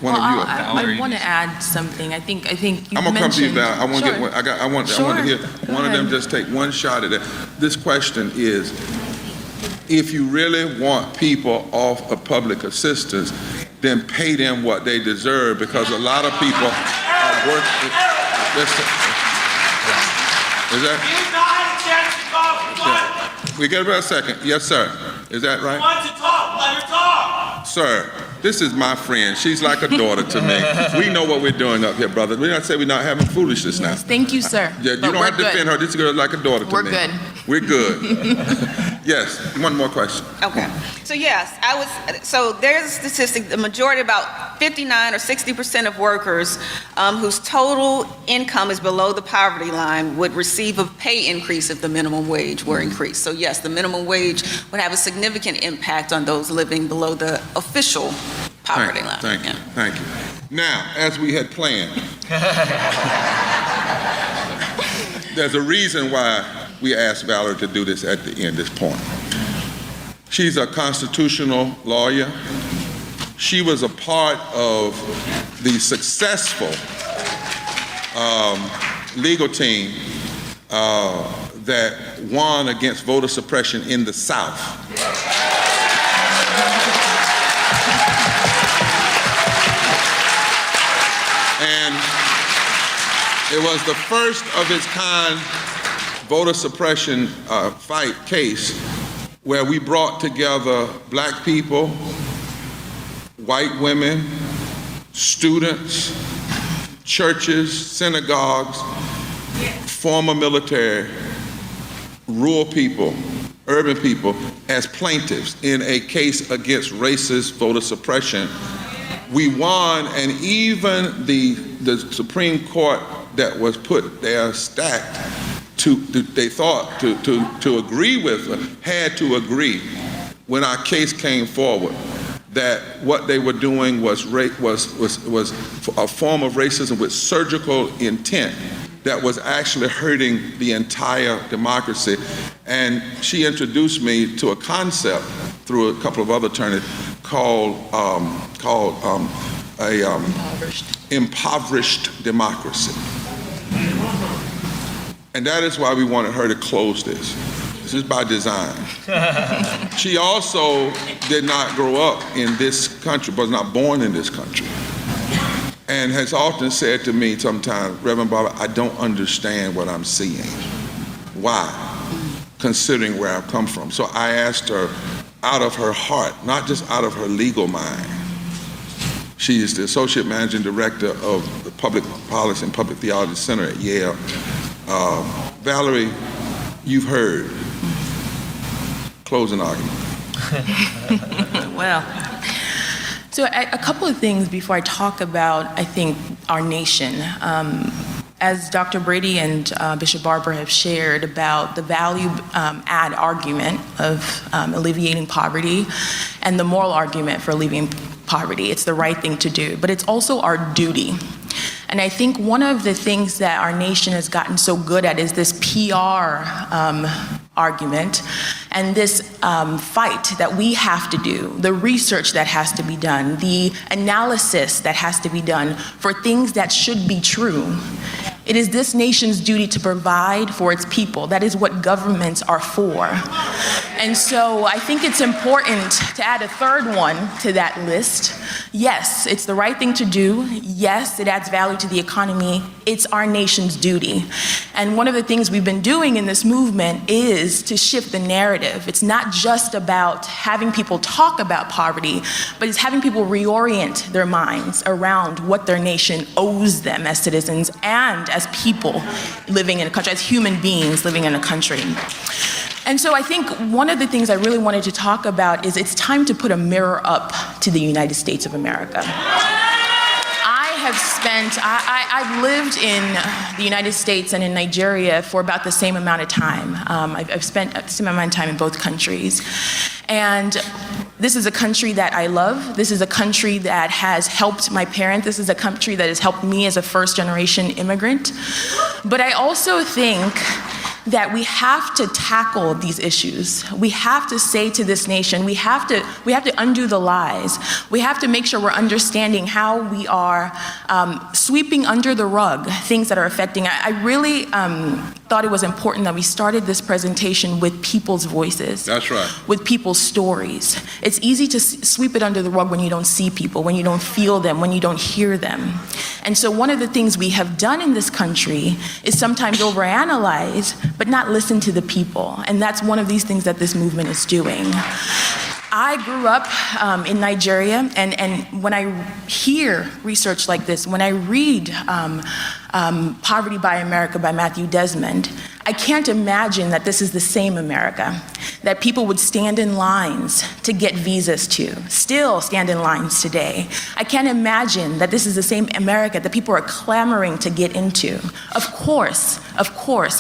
I want to add something. I think you I'm gonna come to you, mentioned. Val. I want to Sure. get. I want to hear one of them just take one shot at it. This question is: if you really want people off of public assistance, then pay them what they deserve, because a lot of people are working. Is that? Yeah. We get about a second. Yes, sir. Is that right? Want to talk? Let her talk. Sir, this is my friend. She's like a daughter to me. We know what we're doing up here, brother. We're not saying we're not having foolishness now. Thank you, sir. Yeah, you don't have to defend her. This girl is like a daughter to me. We're good. We're good. Yes, one more question. Okay. So yes, so there's a statistic, the majority, about 59 or 60% of workers whose total income is below the poverty line would receive a pay increase if the minimum wage were increased. So yes, the minimum wage would have a significant impact on those living below the official poverty line. Thank you. Thank you. Now, as we had planned, there's a reason why we asked Valerie to do this at the end, this point. She's a constitutional lawyer. She was a part of the successful legal team that won against voter suppression in the South. And it was the first of its kind voter suppression fight case where we brought together black people, white women, students, churches, synagogues, former military, rural people, urban people as plaintiffs in a case against racist voter suppression. We won, and even the Supreme Court that was put there stacked they thought to agree with had to agree when our case came forward that what they were doing was a form of racism with surgical intent that was actually hurting the entire democracy. And she introduced me to a concept through a couple of other attorneys called impoverished democracy. And that is why we wanted her to close this. This is by design. She also did not grow up in this country, was not born in this country, and has often said to me sometimes, Reverend Barber, I don't understand what I'm seeing. Why? Considering where I've come from. So I asked her, out of her heart, not just out of her legal mind. She is the Associate Managing Director of the Public Policy and Public Theology Center at Yale. Valerie, you've heard. Closing argument. Well, so a couple of things before I talk about, I think, our nation. As Dr. Brady and Bishop Barber have shared about the value add argument of alleviating poverty and the moral argument for alleviating poverty, it's the right thing to do, but it's also our duty. And I think one of the things that our nation has gotten so good at is this PR argument and this fight that we have to do, the research that has to be done, the analysis that has to be done for things that should be true. It is this nation's duty to provide for its people. That is what governments are for. And so I think it's important to add a third one to that list. Yes, it's the right thing to do. Yes, it adds value to the economy. It's our nation's duty. And one of the things we've been doing in this movement is to shift the narrative. It's not just about having people talk about poverty, but it's having people reorient their minds around what their nation owes them as citizens and as people living in a country, as human beings living in a country. And so I think one of the things I really wanted to talk about is it's time to put a mirror up to the United States of America. I've lived in the United States and in Nigeria for about the same amount of time. I've spent the same amount of time in both countries. And this is a country that I love. This is a country that has helped my parents. This is a country that has helped me as a first-generation immigrant. But I also think that we have to tackle these issues. We have to say to this nation, we have to undo the lies. We have to make sure we're understanding how we are sweeping under the rug things that are affecting. I really thought it was important that we started this presentation with people's voices. That's right. With people's stories. It's easy to sweep it under the rug when you don't see people, when you don't feel them, when you don't hear them. And so one of the things we have done in this country is sometimes overanalyze, but not listen to the people. And that's one of these things that this movement is doing. I grew up in Nigeria, and when I hear research like this, when I read Poverty by America by Matthew Desmond, I can't imagine that this is the same America that people would stand in lines to get visas to, still stand in lines today. I can't imagine that this is the same America that people are clamoring to get into. Of course,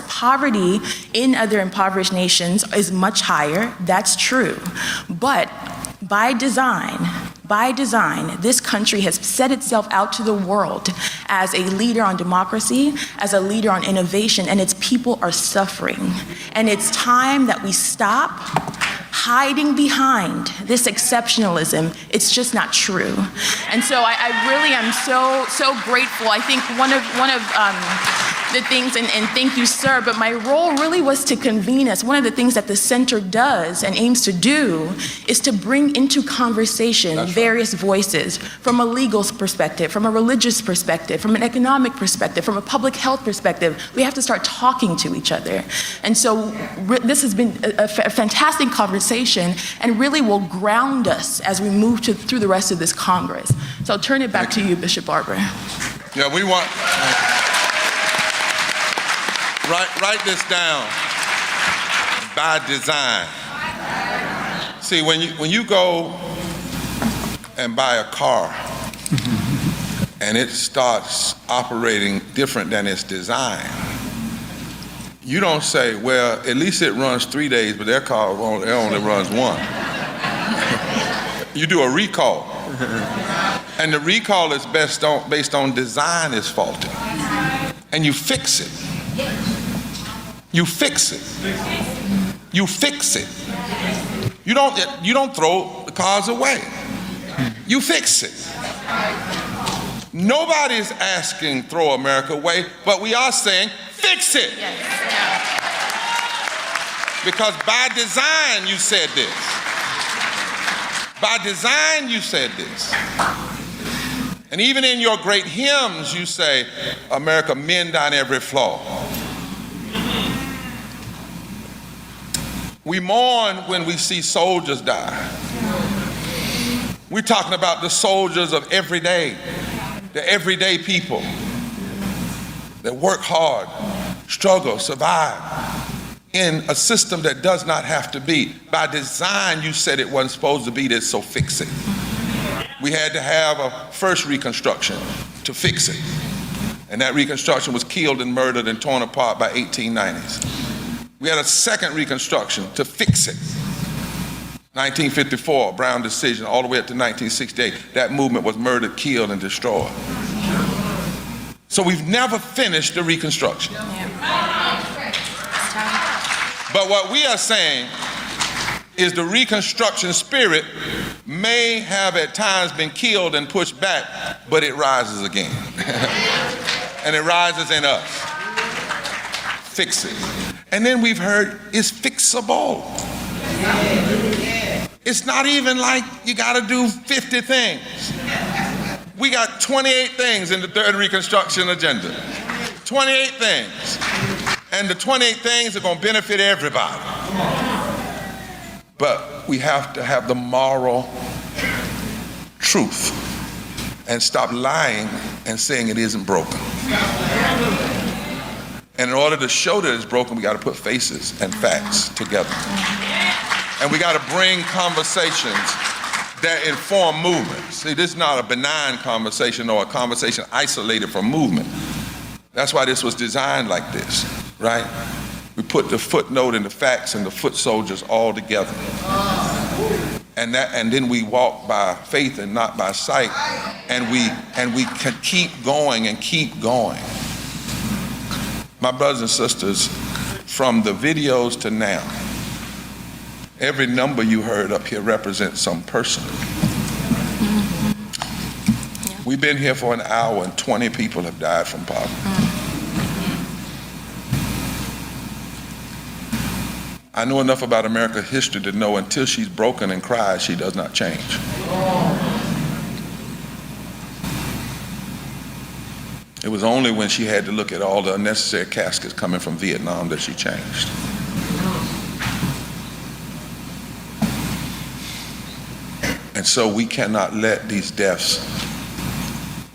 poverty in other impoverished nations is much higher, that's true. But by design, this country has set itself out to the world as a leader on democracy, as a leader on innovation, and its people are suffering. And it's time that we stop hiding behind this exceptionalism. It's just not true. And so I really am so grateful. I think one of the things, and thank you, sir, but my role really was to convene us. One of the things that the center does and aims to do is to bring into conversation various voices from a legal perspective, from a religious perspective, from an economic perspective, from a public health perspective. We have to start talking to each other. And so this has been a fantastic conversation and really will ground us as we move through the rest of this Congress. So I'll turn it back to you, Bishop Barber. Yeah, we want... Write this down. By design. See, when you go and buy a car and it starts operating different than its design, you don't say, well, at least it runs 3 days, but their car only runs 1. You do a recall. And the recall is based on design is faulty. And you fix it. You fix it. You fix it. You don't throw the cars away. You fix it. Nobody's asking throw America away, but we are saying fix it. Because by design you said this. By design you said this. And even in your great hymns you say, America, mend thine every flaw. We mourn when we see soldiers die. We're talking about the soldiers of every day, the everyday people that work hard, struggle, survive in a system that does not have to be. By design, you said it wasn't supposed to be this, so fix it. We had to have a first Reconstruction to fix it. And that Reconstruction was killed and murdered and torn apart by 1890s. We had a second Reconstruction to fix it. 1954, Brown decision, all the way up to 1968. That movement was murdered, killed, and destroyed. So we've never finished the Reconstruction. But what we are saying is the Reconstruction spirit may have at times been killed and pushed back, but it rises again. And it rises in us. Fix it. And then we've heard it's fixable. It's not even like you got to do 50 things. We got 28 things in the third Reconstruction agenda. 28 things. And the 28 things are going to benefit everybody. But we have to have the moral truth and stop lying and saying it isn't broken. And in order to show that it's broken, we got to put faces and facts together. And we got to bring conversations that inform movement. See, this is not a benign conversation or a conversation isolated from movement. That's why this was designed like this, right? We put the footnote and the facts and the foot soldiers all together. And then we walk by faith and not by sight. And we can keep going and keep going. My brothers and sisters, from the videos to now, every number you heard up here represents some person. We've been here for an hour and 20 people have died from poverty. I know enough about America's history to know until she's broken and cries, she does not change. It was only when she had to look at all the unnecessary caskets coming from Vietnam that she changed. And so we cannot let these deaths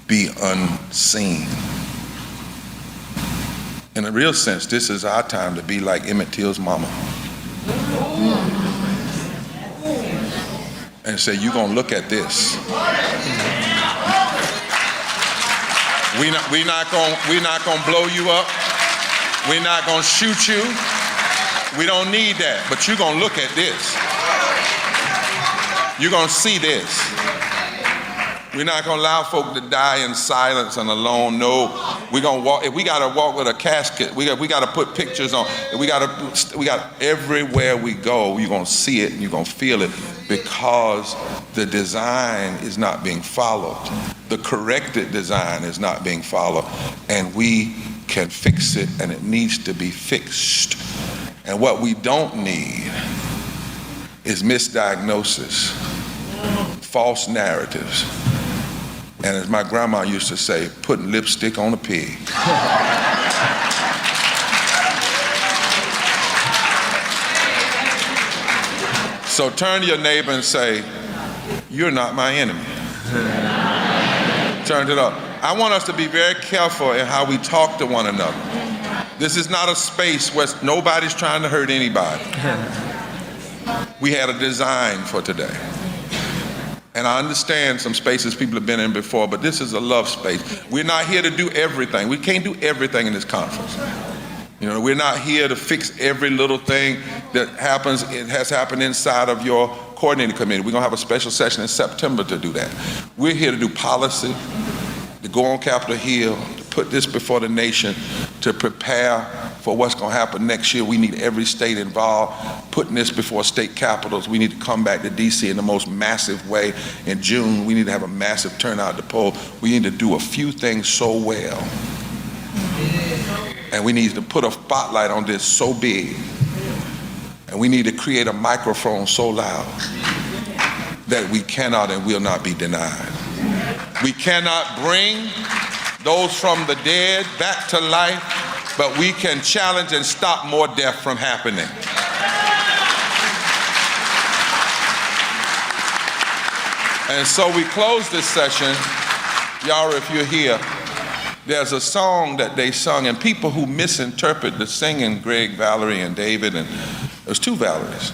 be unseen. In a real sense, this is our time to be like Emmett Till's mama. And say, you're gonna look at this. We're not gonna blow you up. We're not gonna shoot you. We don't need that, but you're gonna look at this. You're gonna see this. We're not gonna allow folk to die in silence and alone. No, we're gonna walk. If we gotta walk with a casket, we gotta put pictures on. We got everywhere we go, you're gonna see it and you're gonna feel it, because the design is not being followed. The corrected design is not being followed, and we can fix it, and it needs to be fixed. And what we don't need is misdiagnosis, false narratives, and as my grandma used to say, putting lipstick on a pig. So turn to your neighbor and say, you're not my enemy. Turn it up. I want us to be very careful in how we talk to one another. This is not a space where nobody's trying to hurt anybody. We had a design for today. And I understand some spaces people have been in before, but this is a love space. We're not here to do everything. We can't do everything in this conference. You know, we're not here to fix every little thing that happens. It has happened inside of your coordinating committee. We're gonna have a special session in September to do that. We're here to do policy, to go on Capitol Hill, to put this before the nation, to prepare for what's gonna happen next year. We need every state involved, putting this before state capitals. We need to come back to DC in the most massive way. In June, we need to have a massive turnout at the poll. We need to do a few things so well. And we need to put a spotlight on this so big. And we need to create a microphone so loud that we cannot and will not be denied. We cannot bring those from the dead back to life, but we can challenge and stop more death from happening. And so we close this session. Yara, if you're here, there's a song that they sung, and people who misinterpret the singing, Greg, Valerie, and David, and there's two Valeries,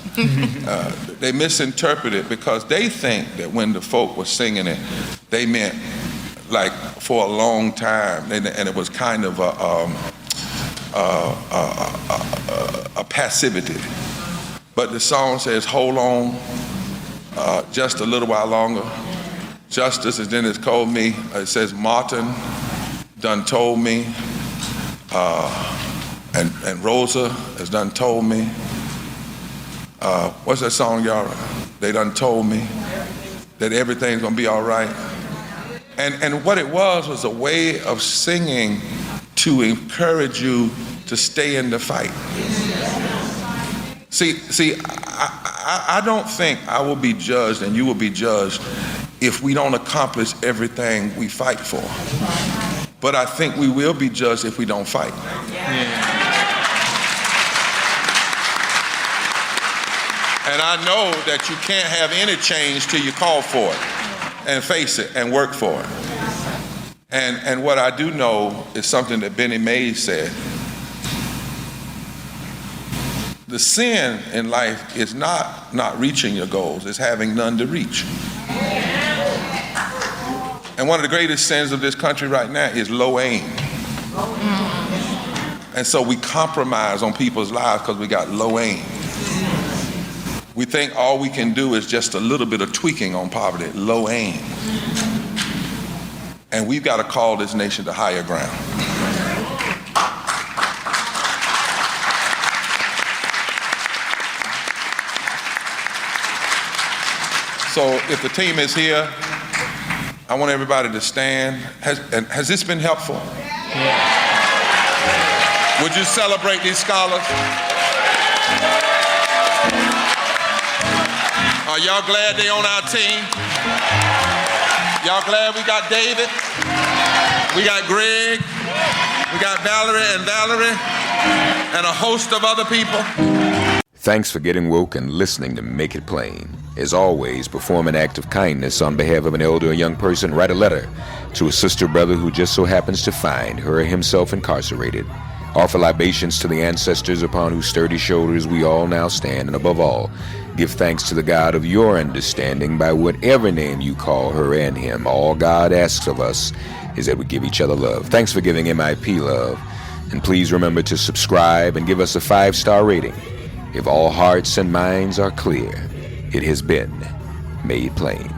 they misinterpret it because they think that when the folk were singing it, they meant like for a long time, and it was kind of a passivity. But the song says, hold on just a little while longer. Justice, and then it's called me. It says, Martin done told me, and Rosa has done told me, what's that song, y'all? They done told me that everything's gonna be all right. And what it was a way of singing to encourage you to stay in the fight. See, I don't think I will be judged and you will be judged if we don't accomplish everything we fight for. But I think we will be judged if we don't fight. And I know that you can't have any change till you call for it and face it and work for it. And what I do know is something that Benny Mays said. The sin in life is not reaching your goals, it's having none to reach. And one of the greatest sins of this country right now is low aim. And so we compromise on people's lives because we got low aim. We think all we can do is just a little bit of tweaking on poverty, low aim. And we've got to call this nation to higher ground. So if the team is here, I want everybody to stand. Has this been helpful? Would you celebrate these scholars? Are y'all glad they on our team? Y'all glad we got David? We got Greg? We got Valerie, and a host of other people? Thanks for getting woke and listening to Make It Plain. As always, perform an act of kindness on behalf of an elder or young person. Write a letter to a sister or brother who just so happens to find her or himself incarcerated. Offer libations to the ancestors upon whose sturdy shoulders we all now stand. And above all, give thanks to the God of your understanding by whatever name you call her and him. All God asks of us is that we give each other love. Thanks for giving MIP love. And please remember to subscribe and give us a 5-star rating. If all hearts and minds are clear, it has been made plain.